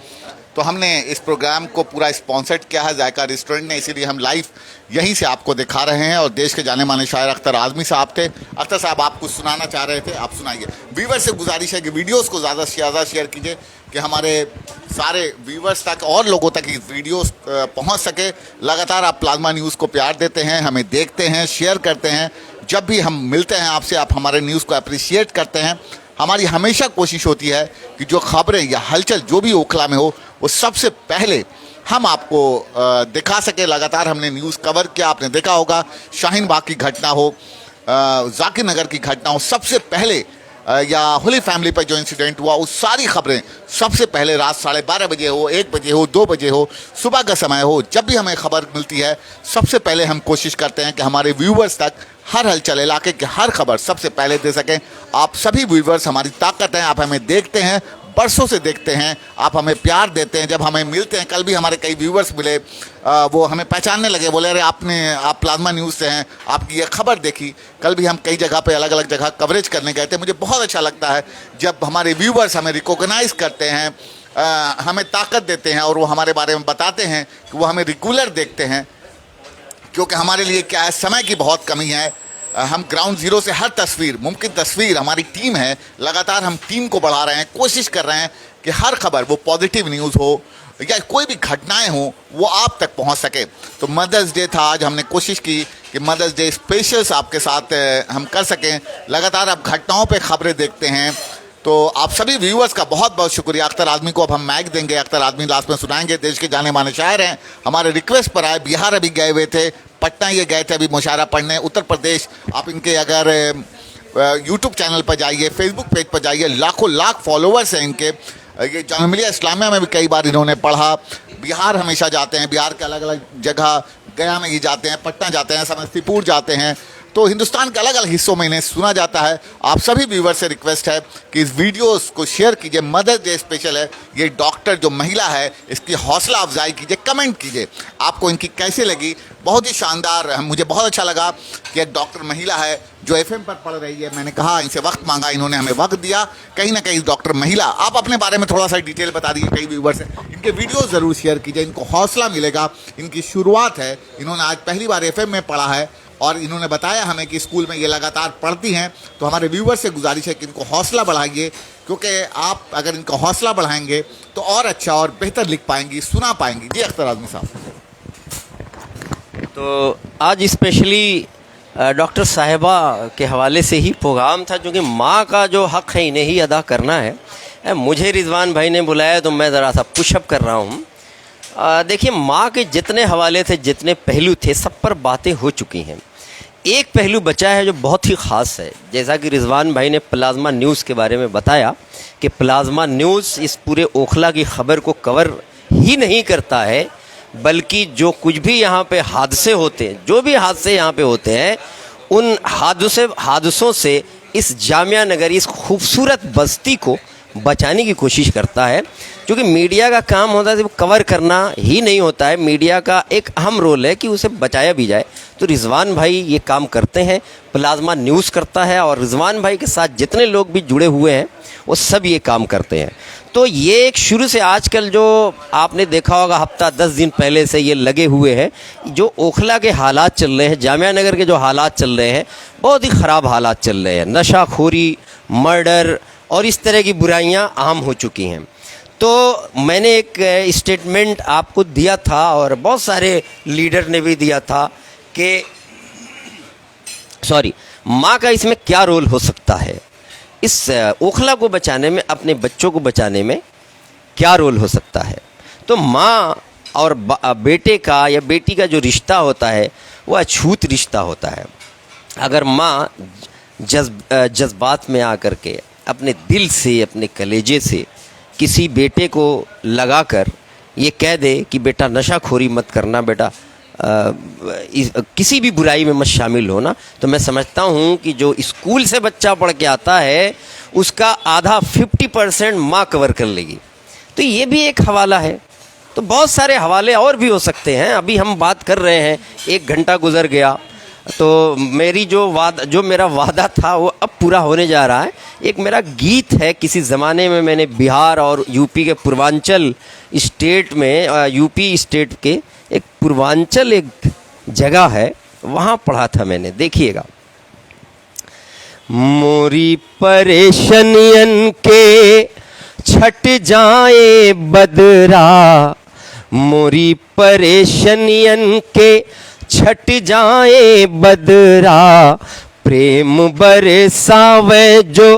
तो हमने इस प्रोग्राम को पूरा स्पॉन्सर्ड किया है जायका रेस्टोरेंट ने, इसीलिए हम लाइव यहीं से आपको दिखा रहे हैं। और देश के जाने माने शायर अख्तर आज़मी साहब थे। अख्तर साहब, आप कुछ सुनाना चाह रहे थे, आप सुनाइए। व्यूवर्स से गुजारिश है कि वीडियोस को ज़्यादा से ज़्यादा शेयर कीजिए कि हमारे सारे व्यूवर्स तक और लोगों तक ये वीडियोस पहुंच सके। लगातार आप प्लाज्मा न्यूज़ को प्यार देते हैं, हमें देखते हैं, शेयर करते हैं। जब भी हम मिलते हैं आपसे, आप हमारे न्यूज़ को अप्रिशिएट करते हैं। हमारी हमेशा कोशिश होती है कि जो खबरें या हलचल जो भी ओखला में हो, वो सबसे पहले हम आपको दिखा सके। लगातार हमने न्यूज़ कवर किया, आपने देखा होगा शाहीन बाग की घटना हो, जाकिर नगर की घटना हो, सबसे पहले या होली फैमिली पर जो इंसिडेंट हुआ, उस सारी खबरें सबसे पहले रात 12:30 बजे हो, 1 बजे हो, 2 बजे हो, सुबह का समय हो, जब भी हमें खबर मिलती है सबसे पहले हम कोशिश करते हैं कि हमारे व्यूवर्स तक हर हलचल, इलाके की हर खबर सबसे पहले दे सकें। आप सभी व्यूवर्स हमारी ताकत हैं, आप हमें देखते हैं, बरसों से देखते हैं, आप हमें प्यार देते हैं। जब हमें मिलते हैं, कल भी हमारे कई व्यूवर्स मिले, वो हमें पहचानने लगे, बोले अरे आप प्लाज्मा न्यूज़ से हैं, आपकी ये खबर देखी। कल भी हम कई जगह पे अलग अलग जगह कवरेज करने गए थे। मुझे बहुत अच्छा लगता है जब हमारे व्यूवर्स हमें रिकॉग्नाइज़ करते हैं, हमें ताकत देते हैं और वो हमारे बारे में बताते हैं कि वो हमें रेगुलर देखते हैं। क्योंकि हमारे लिए क्या है, समय की बहुत कमी है। हम ग्राउंड ज़ीरो से हर तस्वीर, मुमकिन तस्वीर, हमारी टीम है, लगातार हम टीम को बढ़ा रहे हैं, कोशिश कर रहे हैं कि हर खबर वो पॉजिटिव न्यूज़ हो, या कोई भी घटनाएं हों वो आप तक पहुंच सके। तो मदर्स डे था आज, हमने कोशिश की कि मदर्स डे स्पेशल्स आपके साथ हम कर सकें। लगातार आप घटनाओं पे खबरें देखते हैं, तो आप सभी व्यूअर्स का बहुत बहुत शुक्रिया। अख्तर आदमी को अब हम माइक देंगे, अख्तर आदमी लास्ट में सुनाएंगे। देश के जाने माने शायर हैं, हमारे रिक्वेस्ट पर आए। बिहार अभी गए हुए थे, पटना ये गए थे अभी मुशायरा पढ़ने। उत्तर प्रदेश, आप इनके अगर यूट्यूब चैनल पर जाइए, फेसबुक पेज पर जाइए, लाखों लाख फॉलोअर्स हैं इनके। ये जामिया इस्लामिया में भी कई बार इन्होंने पढ़ा। बिहार हमेशा जाते हैं, बिहार के अलग अलग जगह, गया में ही जाते हैं, पटना जाते हैं, समस्तीपुर जाते हैं, तो हिंदुस्तान के अलग अलग हिस्सों में इन्हें सुना जाता है। आप सभी व्यूवर से रिक्वेस्ट है कि इस वीडियोस को शेयर कीजिए। मदर्स डे स्पेशल है, ये डॉक्टर जो महिला है इसकी हौसला अफजाई कीजिए, कमेंट कीजिए आपको इनकी कैसे लगी। बहुत ही शानदार, मुझे बहुत अच्छा लगा कि एक डॉक्टर महिला है जो एफएम पर पढ़ रही है। मैंने कहा इनसे वक्त मांगा, इन्होंने हमें वक्त दिया। कहीं ना कहीं डॉक्टर महिला, आप अपने बारे में थोड़ा सा डिटेल बता दीजिए। कई व्यूवर्स हैं, इनके वीडियो ज़रूर शेयर कीजिए, इनको हौसला मिलेगा। इनकी शुरुआत है, इन्होंने आज पहली बार एफएम में पढ़ा है और इन्होंने बताया हमें कि स्कूल में ये लगातार पढ़ती हैं। तो हमारे व्यूवर्स से गुजारिश है कि इनको हौसला बढ़ाइए, क्योंकि आप अगर इनका हौसला बढ़ाएंगे तो और अच्छा और बेहतर लिख पाएंगी, सुना पाएंगी। जी अख्तर आज़मी साहब।
तो आज स्पेशली डॉक्टर साहिबा के हवाले से ही प्रोग्राम था, क्योंकि माँ का जो हक़ है इन्हें ही अदा करना है। मुझे रिजवान भाई ने बुलाया तो मैं ज़रा सा पुशअप कर रहा हूँ। देखिए, माँ के जितने हवाले थे, जितने पहलू थे, सब पर बातें हो चुकी हैं। एक पहलू बचा है जो बहुत ही ख़ास है। जैसा कि रिजवान भाई ने प्लाज्मा न्यूज़ के बारे में बताया कि प्लाज्मा न्यूज़ इस पूरे ओखला की ख़बर को कवर ही नहीं करता है, बल्कि जो कुछ भी यहाँ पे हादसे होते हैं, जो भी हादसे यहाँ पे होते हैं, उन हादसों से इस जामिया नगर, इस खूबसूरत बस्ती को बचाने की कोशिश करता है। क्योंकि मीडिया का काम होता है सिर्फ कवर करना ही नहीं होता है, मीडिया का एक अहम रोल है कि उसे बचाया भी जाए। तो रिजवान भाई ये काम करते हैं, प्लाज्मा न्यूज़ करता है, और रिजवान भाई के साथ जितने लोग भी जुड़े हुए हैं वो सब ये काम करते हैं। तो ये एक शुरू से आजकल जो आपने देखा होगा, हफ्ता 10 दिन पहले से ये लगे हुए हैं। जो ओखला के हालात चल रहे हैं, जामिया नगर के जो हालात चल रहे हैं, बहुत ही ख़राब हालात चल रहे हैं। नशाखोरी, मर्डर और इस तरह की बुराइयां आम हो चुकी हैं। तो मैंने एक स्टेटमेंट आपको दिया था और बहुत सारे लीडर ने भी दिया था कि माँ का इसमें क्या रोल हो सकता है, इस ओखला को बचाने में, अपने बच्चों को बचाने में क्या रोल हो सकता है। तो माँ और बेटे का या बेटी का जो रिश्ता होता है वो अछूत रिश्ता होता है। अगर माँ जज्बात में आकर के अपने दिल से, अपने कलेजे से किसी बेटे को लगाकर ये कह दे कि बेटा नशाखोरी मत करना, बेटा किसी भी बुराई में मत शामिल होना, तो मैं समझता हूँ कि जो स्कूल से बच्चा पढ़ के आता है उसका आधा 50% माँ कवर कर लेगी। तो ये भी एक हवाला है। तो बहुत सारे हवाले और भी हो सकते हैं। अभी हम बात कर रहे हैं, 1 घंटा गुजर गया, तो जो मेरा वादा था वो अब पूरा होने जा रहा है। एक मेरा गीत है, किसी ज़माने में मैंने बिहार और यूपी के पूर्वांचल स्टेट में, यूपी स्टेट के एक पूर्वांचल एक जगह है, वहाँ पढ़ा था मैंने। देखिएगा। मोरी परेशानियन के छट जाए बदरा, मोरी परेशानियन के छट जाए बदरा, प्रेम बरसावे जो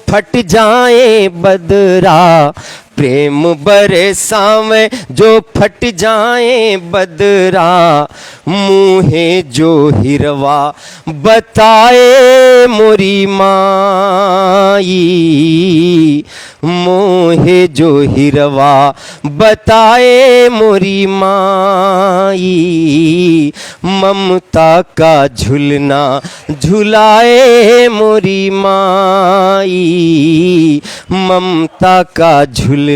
फट जाए बदरा, प्रेम बरसावे जो फट जाए बदरा, मुँहे जो हिरवा बताए मोरी माई, मोहे जो हिरवा बताए मोरी माई, ममता का झुलना झुलाए मोरी माई, ममता का झुलना,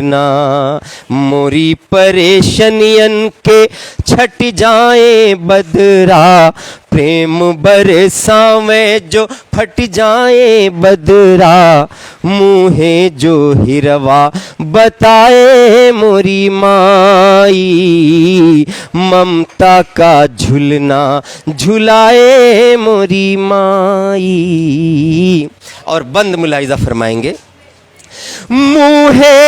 मोरी परेशानियन के छट जाए बदरा, प्रेम बरसावे जो फट जाए बदरा, मुँहे जो हिरवा बताए मोरी माई, ममता का झुलना झुलाए मोरी माई। और बंद मुलाहिजा फरमाएंगे मुहे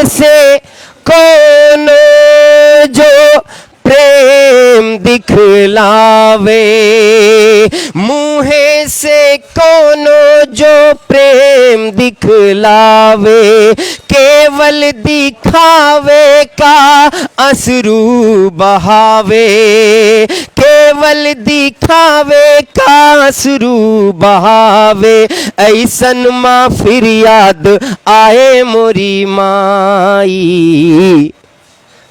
से कौन जो प्रेम दिखलावे, मुहे से कौन जो प्रेम दिखलावे, केवल दिखावे का अश्रु बहावे, केवल दिखावे का अश्रु बहावे, ऐसन माँ फिर याद आए मोरी माई,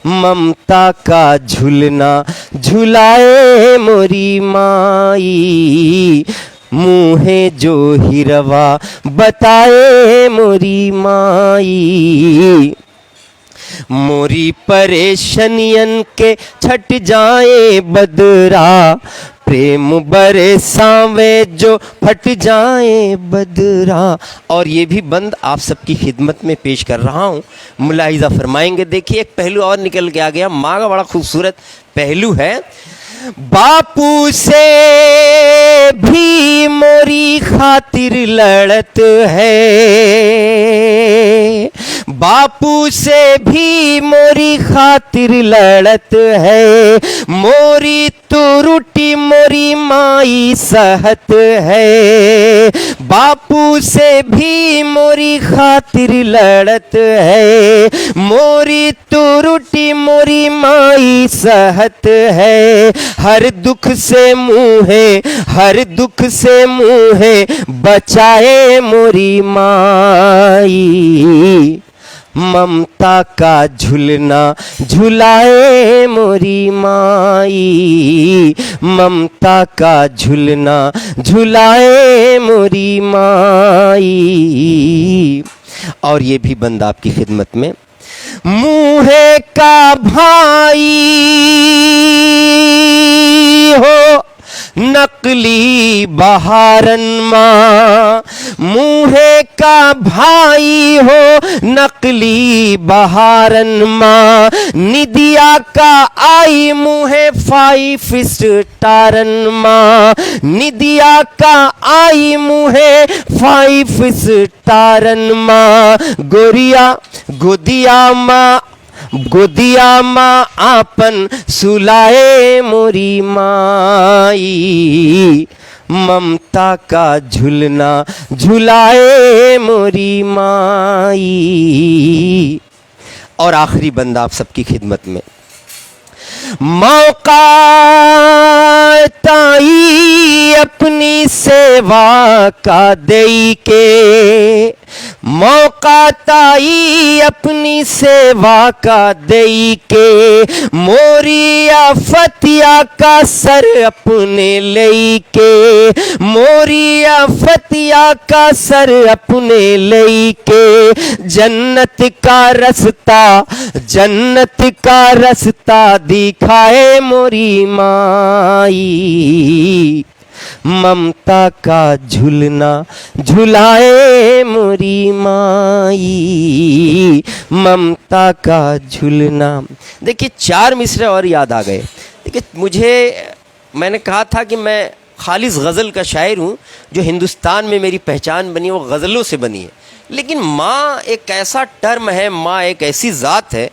ममता का झूलना झुलाए मोरी माई, मुँहे जो हिरवा बताए मोरी माई, मोरी परेशानियन के छट जाए बदरा, प्रेम बरसावे जो फट जाए बदरा। और ये भी बंद आप सबकी खिदमत में पेश कर रहा हूँ, मुलाहिजा फरमाएंगे। देखिए एक पहलू और निकल के आ गया, माँ का बड़ा खूबसूरत पहलू है। बापू से भी मोरी खातिर लड़त है, बापू से भी मोरी खातिर लड़त है, मोरी तुरुटी मोरी माई सहत है, बापू से भी मोरी खातिर लड़त है, मोरी तुरुटी मोरी माई सहत है, हर दुख से मुँहे, हर दुख से मुँहे बचाए मोरी माई, ममता का झूलना झुलाए मोरी माई, ममता का झूलना झुलाए मोरी माई। और ये भी बंद आपकी खिदमत में। मुँहे का भाई हो नकली बहारन माँ, मुँहे का भाई हो नकली बहारन माँ, निदिया का आई मुँहे 5 स्टारन माँ, निदिया का आई मुँहे 5 स्टारन माँ, गोरिया गोदिया माँ, गोदिया माँ आपन सुलाए मोरी माई, ममता का झूलना झुलाए मोरी माई। और आखिरी बंदा आप सबकी खिदमत में। मौका ताई अपनी सेवा का देई के, मौका ताई अपनी सेवा का देई के, मोरिया फतिया का सर अपने लई के, मोरिया फतिया का सर अपने लई के, जन्नत का रास्ता, जन्नत का रास्ता दिखाए मोरी माई, ममता का झूलना झुलाए मोरी माई, ममता का झूलना। देखिए 4 मिसरे और याद आ गए। देखिए मैंने कहा था कि मैं खालिस गज़ल का शायर हूँ, जो हिंदुस्तान में मेरी पहचान बनी वो गज़लों से बनी है। लेकिन माँ एक ऐसा टर्म है, माँ एक ऐसी ज़ात है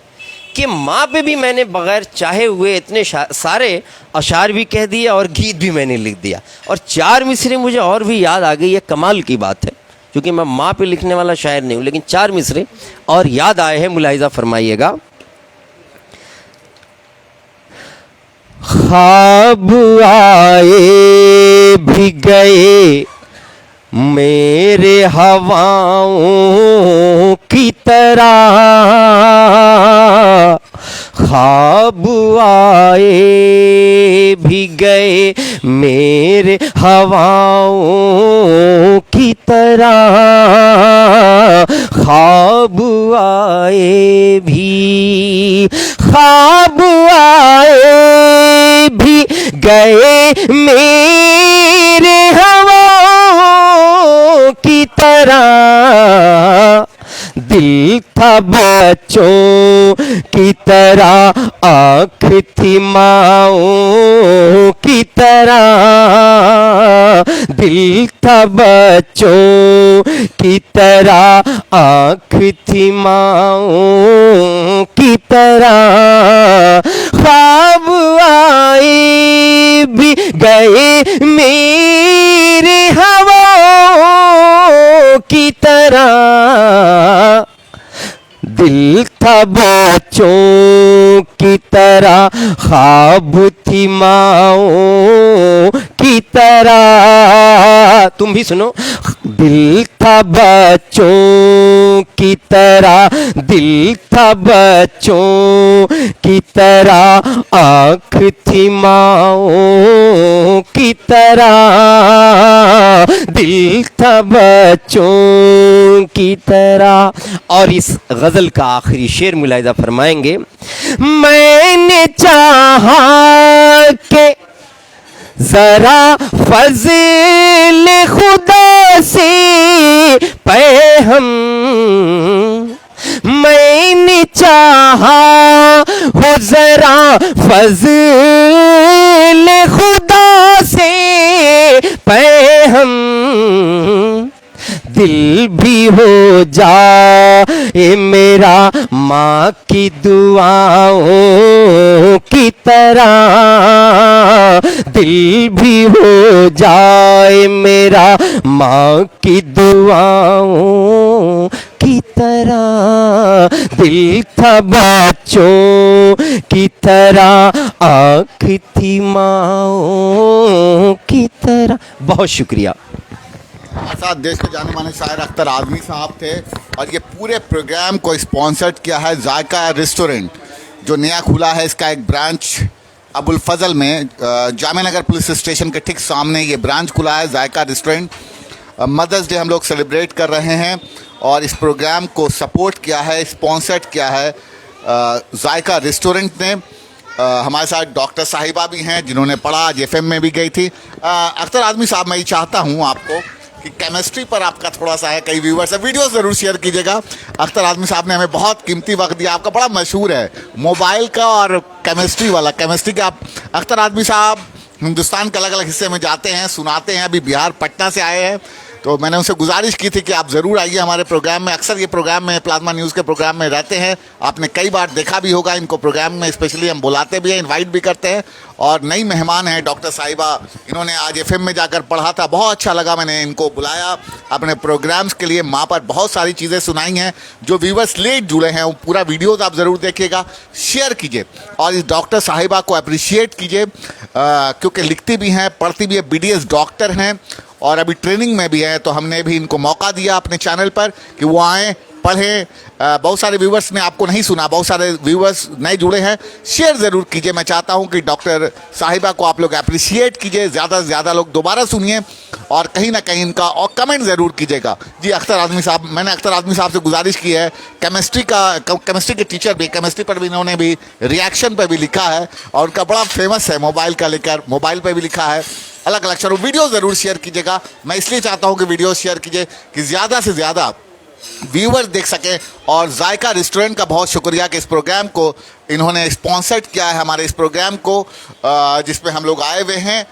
कि माँ पे भी मैंने बग़ैर चाहे हुए इतने सारे अशार भी कह दिए और गीत भी मैंने लिख दिया। और 4 मिसरे मुझे और भी याद आ गई। ये कमाल की बात है, क्योंकि मैं माँ पे लिखने वाला शायर नहीं हूँ, लेकिन 4 मिसरे और याद आए हैं, मुलाहिजा फरमाइएगा। ख्वाब आए भी गए मेरे हवाओं की तरह, ख्वाब आए भी गए मेरे हवाओं की तरह, ख्वाब आए भी, ख्वाब आए भी गए मेरे हवाओं की तरह, दिल था बच्चों की तरह, आँख थी माँओं की तरह, दिल था बच्चों की तरह, आँख थी माँओं की तरह, ख्वाब आए भी गए मेरे हवाओं की तरह, दिल था बच्चों की तरह, ख्वाब थी माँओं की तरह। तुम भी सुनो। दिल था बच्चों की तरह, दिल था बच्चों की तरह, आँख थी माँओं की तरह, दिल था बच्चों की तरह। और इस गज़ल का आखिरी शेर मुलाहिज़ा फरमाएंगे। मैंने चाहा कि जरा फज़ल खुदा से पैहम, मैंने चाहा हो जरा फज़ल खुदा से पैहम, दिल भी हो जाए मेरा माँ की दुआओं की तरह, दिल भी हो जाए मेरा माँ की दुआओं की तरह, दिल था बच्चों की तरह, आँख थी माँओं की तरह। बहुत शुक्रिया।
हमारे साथ देश के जाने माने शायर अख्तर आज़मी साहब थे और ये पूरे प्रोग्राम को स्पॉन्सर्ड किया है जायका रेस्टोरेंट, जो नया खुला है। इसका एक ब्रांच अबुल फजल में जामा नगर पुलिस स्टेशन के ठीक सामने ये ब्रांच खुला है, जायका रेस्टोरेंट। मदर्स डे हम लोग सेलिब्रेट कर रहे हैं और इस प्रोग्राम को सपोर्ट किया है, स्पॉन्सर्ड किया है जायका रेस्टोरेंट ने। हमारे साथ डॉक्टर साहिबा भी हैं जिन्होंने पढ़ा, आज FM में भी गई थी। अख्तर आज़मी साहब, मैं ये चाहता हूँ आपको कि केमिस्ट्री पर आपका थोड़ा सा है, कई व्यूवर्स है, वीडियो ज़रूर शेयर कीजिएगा। अख्तर आज़मी साहब ने हमें बहुत कीमती वक्त दिया। आपका बड़ा मशहूर है मोबाइल का और केमिस्ट्री वाला। केमिस्ट्री के आप अख्तर आज़मी साहब हिंदुस्तान के अलग अलग हिस्से में जाते हैं, सुनाते हैं। अभी बिहार पटना से आए हैं, तो मैंने उनसे गुजारिश की थी कि आप ज़रूर आइए हमारे प्रोग्राम में। अक्सर ये प्रोग्राम में, प्लाज्मा न्यूज़ के प्रोग्राम में रहते हैं, आपने कई बार देखा भी होगा इनको प्रोग्राम में। स्पेशली हम बुलाते भी हैं, इनवाइट भी करते हैं। और नई मेहमान हैं डॉक्टर साहिबा, इन्होंने आज FM में जाकर पढ़ा था, बहुत अच्छा लगा। मैंने इनको बुलाया अपने प्रोग्राम्स के लिए। माँ पर बहुत सारी चीज़ें सुनाई हैं। जो व्यूवर्स लेट जुड़े हैं वो पूरा वीडियोज़ आप ज़रूर देखिएगा, शेयर कीजिए और इस डॉक्टर साहिबा को अप्रिशिएट कीजिए, क्योंकि लिखती भी हैं, पढ़ती भी है, BDS डॉक्टर हैं और अभी ट्रेनिंग में भी है। तो हमने भी इनको मौका दिया अपने चैनल पर कि वो आएँ, पढ़ें। बहुत सारे व्यूवर्स ने आपको नहीं सुना, बहुत सारे व्यूवर्स नए जुड़े हैं, शेयर ज़रूर कीजिए। मैं चाहता हूं कि डॉक्टर साहिबा को आप लोग अप्रिशिएट कीजिए, ज़्यादा से ज़्यादा लोग दोबारा सुनिए और कहीं ना कहीं इनका और कमेंट ज़रूर कीजिएगा। जी अख्तर आज़मी साहब, मैंने अख्तर आज़मी साहब से गुजारिश की है, केमिस्ट्री के टीचर भी, केमिस्ट्री पर भी इन्होंने भी रिएक्शन पर भी लिखा है और उनका बड़ा फेमस है मोबाइल का लेकर, मोबाइल पर भी लिखा है अलग अलग अक्षरों। वीडियो ज़रूर शेयर कीजिएगा। मैं इसलिए चाहता हूँ कि वीडियो शेयर कीजिए कि ज़्यादा से ज़्यादा व्यूवर्स देख सकें। और जायका रेस्टोरेंट का बहुत शुक्रिया कि इस प्रोग्राम को इन्होंने स्पॉन्सर्ड किया है, हमारे इस प्रोग्राम को जिसमें हम लोग आए हुए हैं।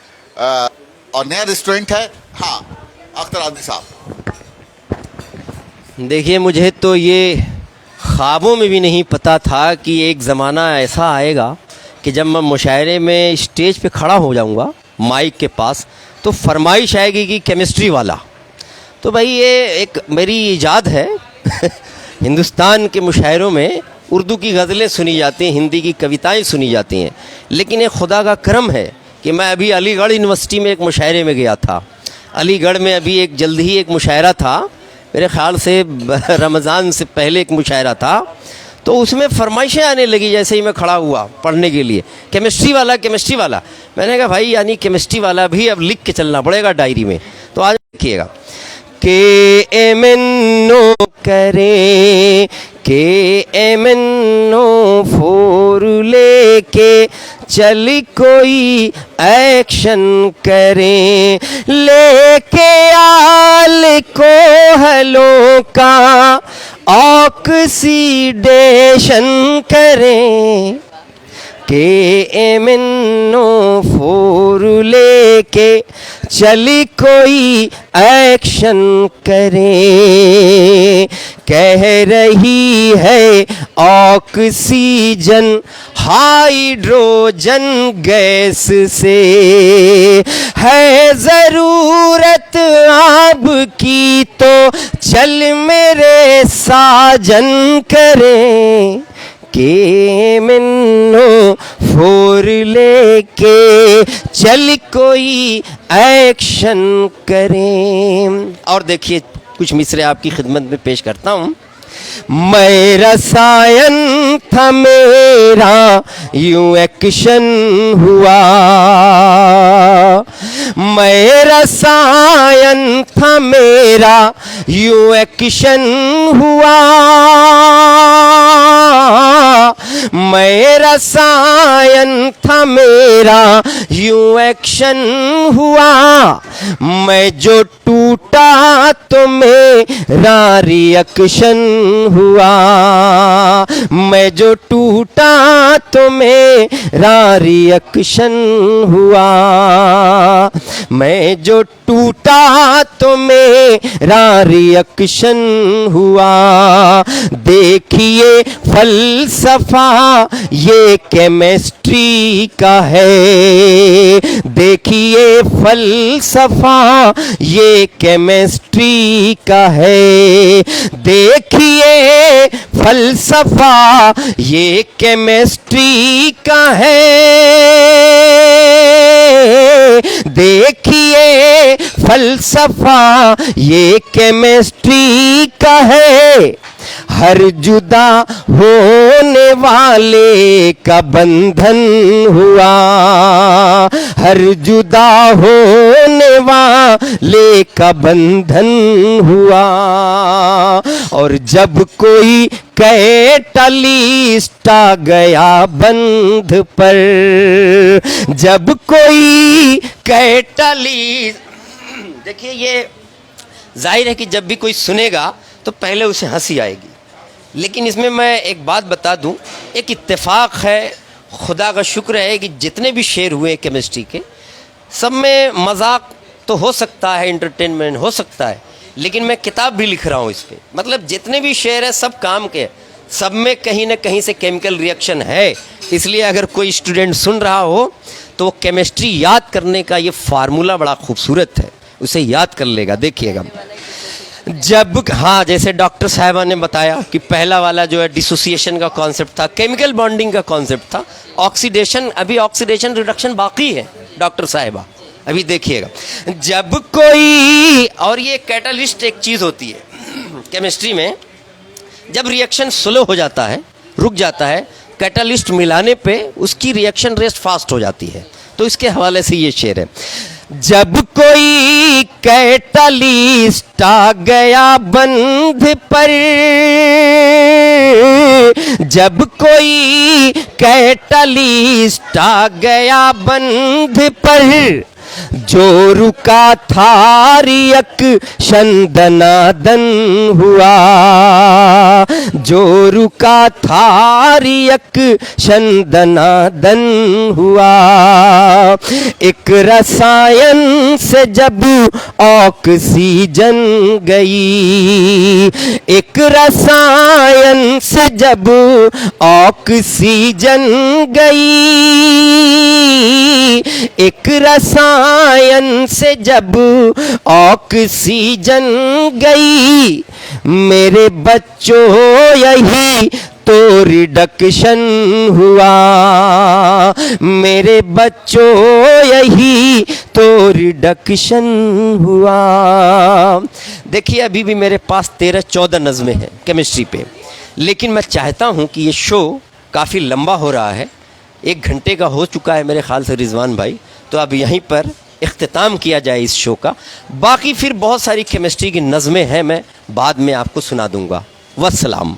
और नया रेस्टोरेंट है। हाँ अख्तर आज़मी साहब,
देखिए, मुझे तो ये ख्वाबों में भी नहीं पता था कि एक ज़माना ऐसा आएगा कि जब मैं मुशायरे में स्टेज पे खड़ा हो जाऊंगा माइक के पास, तो फरमाइश आएगी कि केमिस्ट्री वाला। तो भाई ये एक मेरी ईजाद है। हिंदुस्तान के मुशायरों में उर्दू की गज़लें सुनी जाती हैं, हिंदी की कविताएं सुनी जाती हैं, लेकिन ये खुदा का करम है कि मैं अभी अलीगढ़ यूनिवर्सिटी में एक मुशायरे में गया था। अलीगढ़ में अभी एक जल्द ही एक मुशायरा था, मेरे ख़्याल से रमज़ान से पहले एक मुशायरा था। तो उसमें फरमाइशें आने लगी जैसे ही मैं खड़ा हुआ पढ़ने के लिए, केमिस्ट्री वाला, केमिस्ट्री वाला। मैंने कहा भाई यानी केमिस्ट्री वाला भी अब लिख के चलना पड़ेगा डायरी में। तो आज देखिएगा के एमनो करें, के एमनो फोर लेके चल कोई एक्शन करें, लेके आल कोहलों का ऑक्सीडेशन करें, के एमनो फोर लेके चल कोई एक्शन करे, कह रही है ऑक्सीजन हाइड्रोजन गैस से, है ज़रूरत आब की तो चल मेरे साजन करें, के मिन्नो फोर लेके चल कोई एक्शन करें। और देखिए कुछ मिसरे आपकी खिदमत में पेश करता हूँ। मैं रसायन था मेरा यूं एक्शन हुआ, मैं रसायन था मेरा यूं एक्शन हुआ, मैं रसायन था मेरा यूं एक्शन हुआ, मैं जो टूटा तो मेरा रिएक्शन हुआ, मैं जो टूटा तो मेरा रिएक्शन हुआ, मैं जो टूटा तो मेरा रिएक्शन हुआ। देखिए फलसफा ये केमिस्ट्री का है, देखिए फलसफा ये केमिस्ट्री का है, देखिए फलसफा ये केमिस्ट्री का है, देखिए फलसफा ये केमिस्ट्री का है। हर जुदा होने वाले का बंधन हुआ, हर जुदा होने वाले का बंधन हुआ। और जब कोई कैटलिस्ट आ गया बंध पर, जब कोई कैटलिस्ट, देखिए ये जाहिर है कि जब भी कोई सुनेगा तो पहले उसे हंसी आएगी, लेकिन इसमें मैं एक बात बता दूं, एक इत्तेफाक है, खुदा का शुक्र है कि जितने भी शेर हुए केमिस्ट्री के सब में मजाक तो हो सकता है, एंटरटेनमेंट हो सकता है, लेकिन मैं किताब भी लिख रहा हूँ इस पर। मतलब जितने भी शेर हैं सब काम के, सब में कहीं ना कहीं से केमिकल रिएक्शन है। इसलिए अगर कोई स्टूडेंट सुन रहा हो तो केमिस्ट्री याद करने का ये फार्मूला बड़ा खूबसूरत है, उसे याद कर लेगा। देखिएगा जब, हाँ, जैसे डॉक्टर साहिबा ने बताया कि पहला वाला जो है डिसोसिएशन का कॉन्सेप्ट था, केमिकल बॉन्डिंग का कॉन्सेप्ट था, ऑक्सीडेशन, अभी ऑक्सीडेशन रिडक्शन बाकी है डॉक्टर साहिबा, अभी देखिएगा। जब कोई, और ये कैटलिस्ट एक चीज़ होती है केमिस्ट्री में, जब रिएक्शन स्लो हो जाता है, रुक जाता है, कैटलिस्ट मिलाने पे उसकी रिएक्शन रेट फास्ट हो जाती है। तो इसके हवाले से ये शेर है, जब कोई कैटलिस्ट आ गया बंध पर, जब कोई कैटलिस्ट आ गया बंध पर, जो रुका था रिएक्शन दनादन हुआ, जो रुका था रिएक्शन दनादन हुआ। एक रसायन से जब ऑक्सीजन गई, एक रसायन से जब ऑक्सीजन गई, एक रसायन से जब ऑक्सीजन गई, मेरे बच्चों यही तो रिडक्शन हुआ, मेरे बच्चों यही तो रिडक्शन हुआ। देखिए अभी भी मेरे पास 13-14 नज़में हैं केमिस्ट्री पे, लेकिन मैं चाहता हूँ कि ये शो काफ़ी लंबा हो रहा है, 1 घंटे का हो चुका है मेरे ख्याल से रिजवान भाई, तो अब यहीं पर इख्तिताम किया जाए इस शो का। बाकी फिर बहुत सारी केमिस्ट्री की नज़में हैं, मैं बाद में आपको सुना दूंगा। वस्सलाम।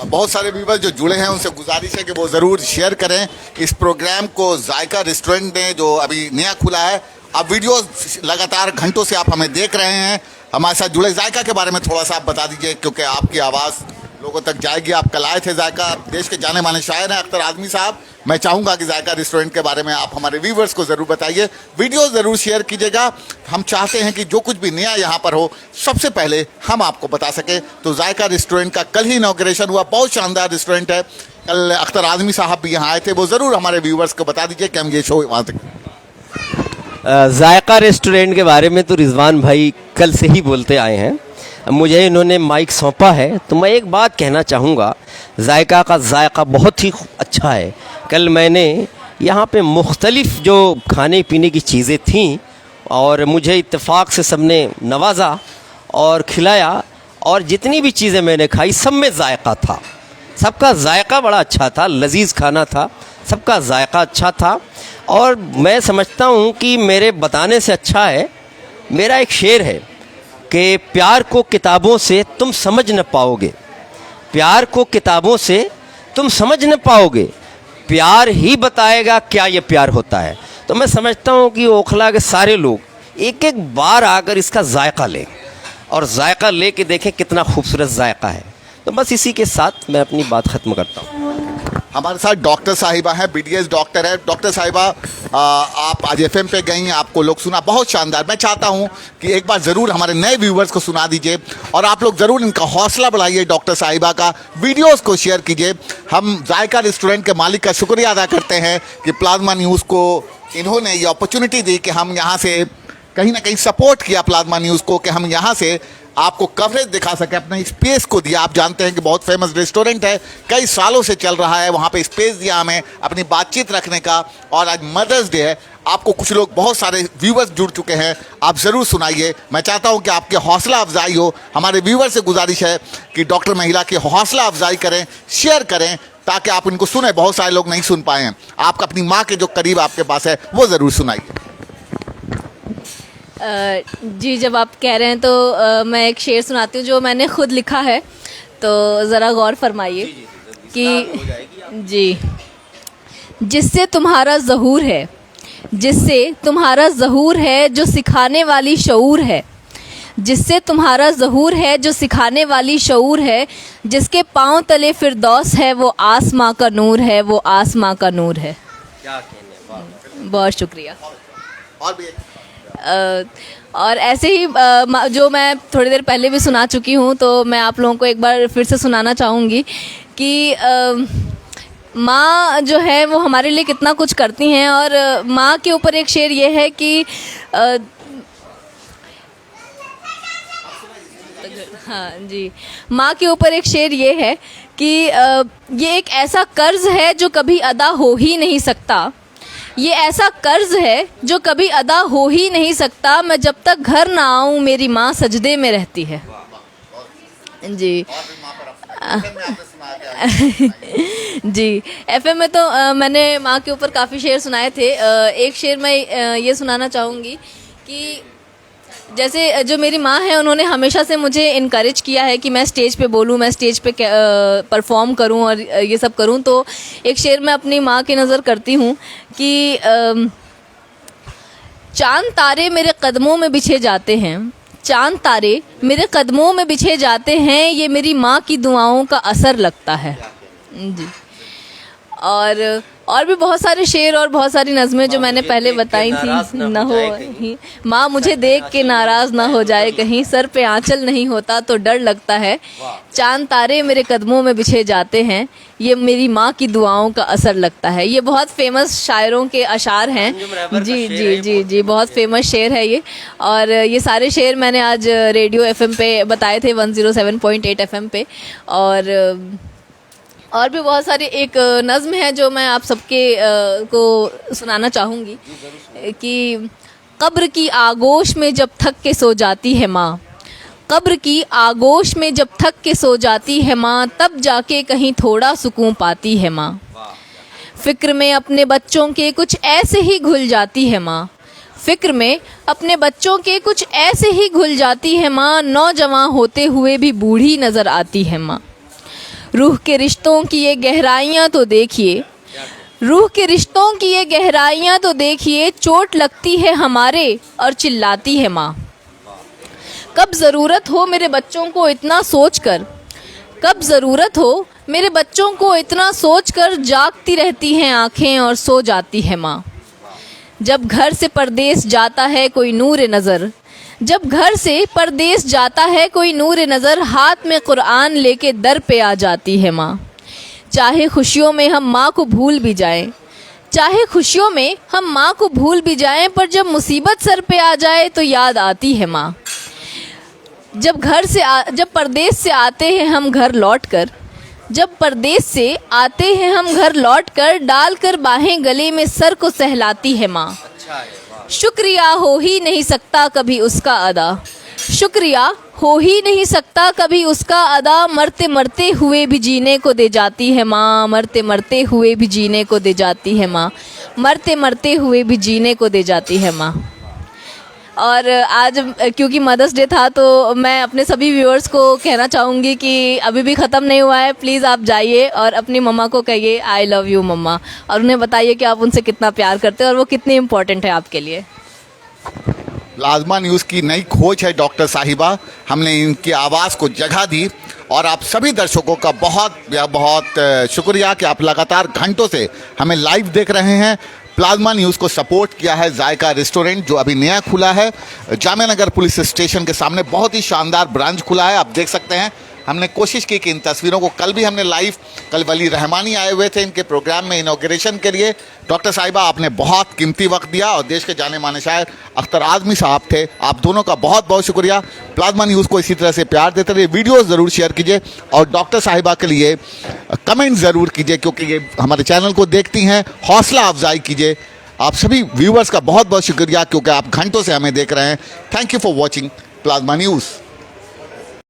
बहुत सारे व्यूवर जो जुड़े हैं उनसे गुजारिश है कि वो ज़रूर शेयर करें इस प्रोग्राम को। जायका रेस्टोरेंट ने जो अभी नया खुला है, अब वीडियो लगातार घंटों से आप हमें देख रहे हैं, हमारे साथ जुड़े। जायका के बारे में थोड़ा सा आप बता दीजिए, क्योंकि आपकी आवाज़ लोगों तक जाएगी। आप कल आए थे जायका, आप देश के जाने माने शायर हैं अख्तर आज़मी साहब। मैं चाहूँगा कि जायका रेस्टोरेंट के बारे में आप हमारे व्यूवर्स को ज़रूर बताइए, वीडियो ज़रूर शेयर कीजिएगा। हम चाहते हैं कि जो कुछ भी नया यहाँ पर हो सबसे पहले हम आपको बता सकें। तो जायका रेस्टोरेंट का कल ही इनॉग्रेशन हुआ, बहुत शानदार रेस्टोरेंट है। कल अख्तर आज़मी साहब भी यहाँ आए थे, वो ज़रूर हमारे व्यूवर्स को बता दीजिए कि हम ये शो वहाँ तक।
जायका रेस्टोरेंट के बारे में तो रिजवान भाई कल से ही बोलते आए हैं, मुझे इन्होंने माइक सौंपा है तो मैं एक बात कहना चाहूँगा। जायका का जायका बहुत ही अच्छा है। कल मैंने यहाँ पे मुख्तलिफ़ जो खाने पीने की चीज़ें थीं और मुझे इत्तेफाक से सबने नवाजा और खिलाया, और जितनी भी चीज़ें मैंने खाई सब में जायका था। सबका जायका बड़ा अच्छा था, लजीज़ खाना था, सबका जायका अच्छा था। और मैं समझता हूँ कि मेरे बताने से अच्छा है, मेरा एक शेर है कि प्यार को किताबों से तुम समझ न पाओगे, प्यार को किताबों से तुम समझ न पाओगे, प्यार ही बताएगा क्या ये प्यार होता है। तो मैं समझता हूँ कि ओखला के सारे लोग एक एक बार आकर इसका जायका लें और जायका ले के देखें कितना खूबसूरत जायका है। तो बस इसी के साथ मैं अपनी बात ख़त्म करता हूँ।
हमारे साथ डॉक्टर साहिबा हैं, BDS डॉक्टर है। डॉक्टर साहिबा, आप आज FM पे गई, आपको लोग सुना, बहुत शानदार। मैं चाहता हूं कि एक बार ज़रूर हमारे नए व्यूवर्स को सुना दीजिए और आप लोग ज़रूर इनका हौसला बढ़ाइए। डॉक्टर साहिबा का वीडियोस को शेयर कीजिए। हम जायका रेस्टोरेंट के मालिक का शुक्रिया अदा करते हैं कि प्लाज्मा न्यूज़ को इन्होंने ये अपॉर्चुनिटी दी कि हम यहाँ से कहीं ना कहीं सपोर्ट किया प्लाज्मा न्यूज़ को, कि हम यहाँ से आपको कवरेज दिखा सके, अपने स्पेस को दिया। आप जानते हैं कि बहुत फेमस रेस्टोरेंट है, कई सालों से चल रहा है, वहाँ पे स्पेस दिया हमें अपनी बातचीत रखने का। और आज मदर्स डे है, आपको कुछ लोग, बहुत सारे व्यूवर्स जुड़ चुके हैं, आप ज़रूर सुनाइए। मैं चाहता हूँ कि आपके हौसला अफजाई हो। हमारे व्यूवर से गुजारिश है कि डॉक्टर महिला की हौसला अफजाई करें, शेयर करें, ताकि आप इनको सुने। बहुत सारे लोग नहीं सुन पाए हैं। आप अपनी माँ के जो करीब आपके पास है वो ज़रूर सुनाइए।
जी, जब आप कह रहे हैं तो मैं एक शेर सुनाती हूँ जो मैंने खुद लिखा है, तो ज़रा गौर फरमाइए कि जी, जिससे तुम्हारा ज़हूर है, जिससे तुम्हारा ज़हूर है जो सिखाने वाली शऊर है, जिससे तुम्हारा ज़हूर है जो सिखाने वाली शऊर है, जिसके पाँव तले फिरदौस है वो आसमां का नूर है, वो आसमां का नूर है।
क्या कहने,
बहुत शुक्रिया।
और भी
और ऐसे ही जो मैं थोड़ी देर पहले भी सुना चुकी हूँ, तो मैं आप लोगों को एक बार फिर से सुनाना चाहूँगी कि माँ जो है वो हमारे लिए कितना कुछ करती हैं। और माँ के ऊपर एक शेर ये है कि हाँ जी, माँ के ऊपर एक शेर ये है कि ये एक ऐसा कर्ज है जो कभी अदा हो ही नहीं सकता, ये ऐसा कर्ज है जो कभी अदा हो ही नहीं सकता, मैं जब तक घर ना आऊँ मेरी माँ सजदे में रहती है। जी जी, FM में तो मैंने माँ के ऊपर काफ़ी शेर सुनाए थे। एक शेर मैं ये सुनाना चाहूँगी कि जैसे जो मेरी माँ है, उन्होंने हमेशा से मुझे इनकरेज किया है कि मैं स्टेज पे बोलूँ, मैं स्टेज पे परफॉर्म करूँ और ये सब करूँ। तो एक शेर मैं अपनी माँ की नज़र करती हूँ कि चांद तारे मेरे कदमों में बिछे जाते हैं, चांद तारे मेरे कदमों में बिछे जाते हैं, ये मेरी माँ की दुआओं का असर लगता है। जी, और भी बहुत सारे शेर और बहुत सारी नज़में जो मैंने पहले बताई थी। न हो माँ मुझे देख के नाराज़ ना हो जाए कहीं, सर पे आंचल नहीं होता तो डर लगता है, चांद तारे मेरे कदमों में बिछे जाते हैं, ये मेरी माँ की दुआओं का असर लगता है। ये बहुत फेमस शायरों के अशार हैं। जी जी जी जी, बहुत फेमस शेर है ये। और ये सारे शेर मैंने आज रेडियो FM पे बताए थे, 107.8 FM पे। और भी बहुत सारी एक नज़्म है जो मैं आप सबके को सुनाना चाहूँगी कि कब्र की आगोश में जब थक के सो जाती है माँ, कब्र की आगोश में जब थक के सो जाती है माँ, तब जाके कहीं थोड़ा सुकून पाती है माँ। फ़िक्र में अपने बच्चों के कुछ ऐसे ही घुल जाती है माँ, फ़िक्र में अपने बच्चों के कुछ ऐसे ही घुल जाती है माँ, नौजवान होते हुए भी बूढ़ी नज़र आती है माँ। रूह के रिश्तों की ये गहराइयाँ तो देखिए, रूह के रिश्तों की ये गहराइयाँ तो देखिए, चोट लगती है हमारे और चिल्लाती है माँ। कब ज़रूरत हो मेरे बच्चों को इतना सोच कर, कब ज़रूरत हो मेरे बच्चों को इतना सोच कर जागती रहती हैं आँखें और सो जाती है माँ। जब घर से परदेस जाता है कोई नूर नज़र, जब घर से परदेस जाता है कोई नूर नज़र, हाथ में कुरान लेके दर पे आ जाती है माँ। चाहे खुशियों में हम माँ को भूल भी जाएं, चाहे खुशियों में हम माँ को भूल भी जाएं, पर जब मुसीबत सर पे आ जाए तो याद आती है माँ। जब परदेस से आते हैं हम घर लौट कर, जब परदेस से आते हैं हम घर लौट कर, डाल कर बाहें गले में सर को सहलाती है माँ। शुक्रिया हो ही नहीं सकता कभी उसका अदा, शुक्रिया हो ही नहीं सकता कभी उसका अदा, मरते मरते हुए भी जीने को दे जाती है माँ, मरते मरते हुए भी जीने को दे जाती है माँ, मरते मरते हुए भी जीने को दे जाती है माँ। और आज क्योंकि मदर्स डे था तो मैं अपने सभी व्यूअर्स को कहना चाहूँगी कि अभी भी ख़त्म नहीं हुआ है, प्लीज़ आप जाइए और अपनी मम्मा को कहिए आई लव यू मम्मा, और उन्हें बताइए कि आप उनसे कितना प्यार करते हैं और वो कितनी इम्पोर्टेंट है आपके लिए।
प्लाज्मा न्यूज़ की नई खोज है डॉक्टर साहिबा, हमने इनकी आवाज़ को जगह दी और आप सभी दर्शकों का बहुत बहुत शुक्रिया कि आप लगातार घंटों से हमें लाइव देख रहे हैं। प्लाज्मा न्यूज़ को सपोर्ट किया है जायका रेस्टोरेंट जो अभी नया खुला है जामिया नगर पुलिस स्टेशन के सामने, बहुत ही शानदार ब्रांच खुला है, आप देख सकते हैं। हमने कोशिश की कि इन तस्वीरों को कल भी हमने लाइव, कल वली रहमानी आए हुए थे इनके प्रोग्राम में इनॉग्रेशन के लिए। डॉक्टर साहिबा आपने बहुत कीमती वक्त दिया और देश के जाने माने शायर अख्तर आज़मी साहब थे, आप दोनों का बहुत बहुत शुक्रिया। प्लाज्मा न्यूज़ को इसी तरह से प्यार देते रहिए, वीडियोस ज़रूर शेयर कीजिए और डॉक्टर साहिबा के लिए कमेंट ज़रूर कीजिए क्योंकि ये हमारे चैनल को देखती हैं, हौसला अफजाई कीजिए। आप सभी व्यूवर्स का बहुत बहुत शुक्रिया क्योंकि आप घंटों से हमें देख रहे हैं। Thank you for watching plasma news.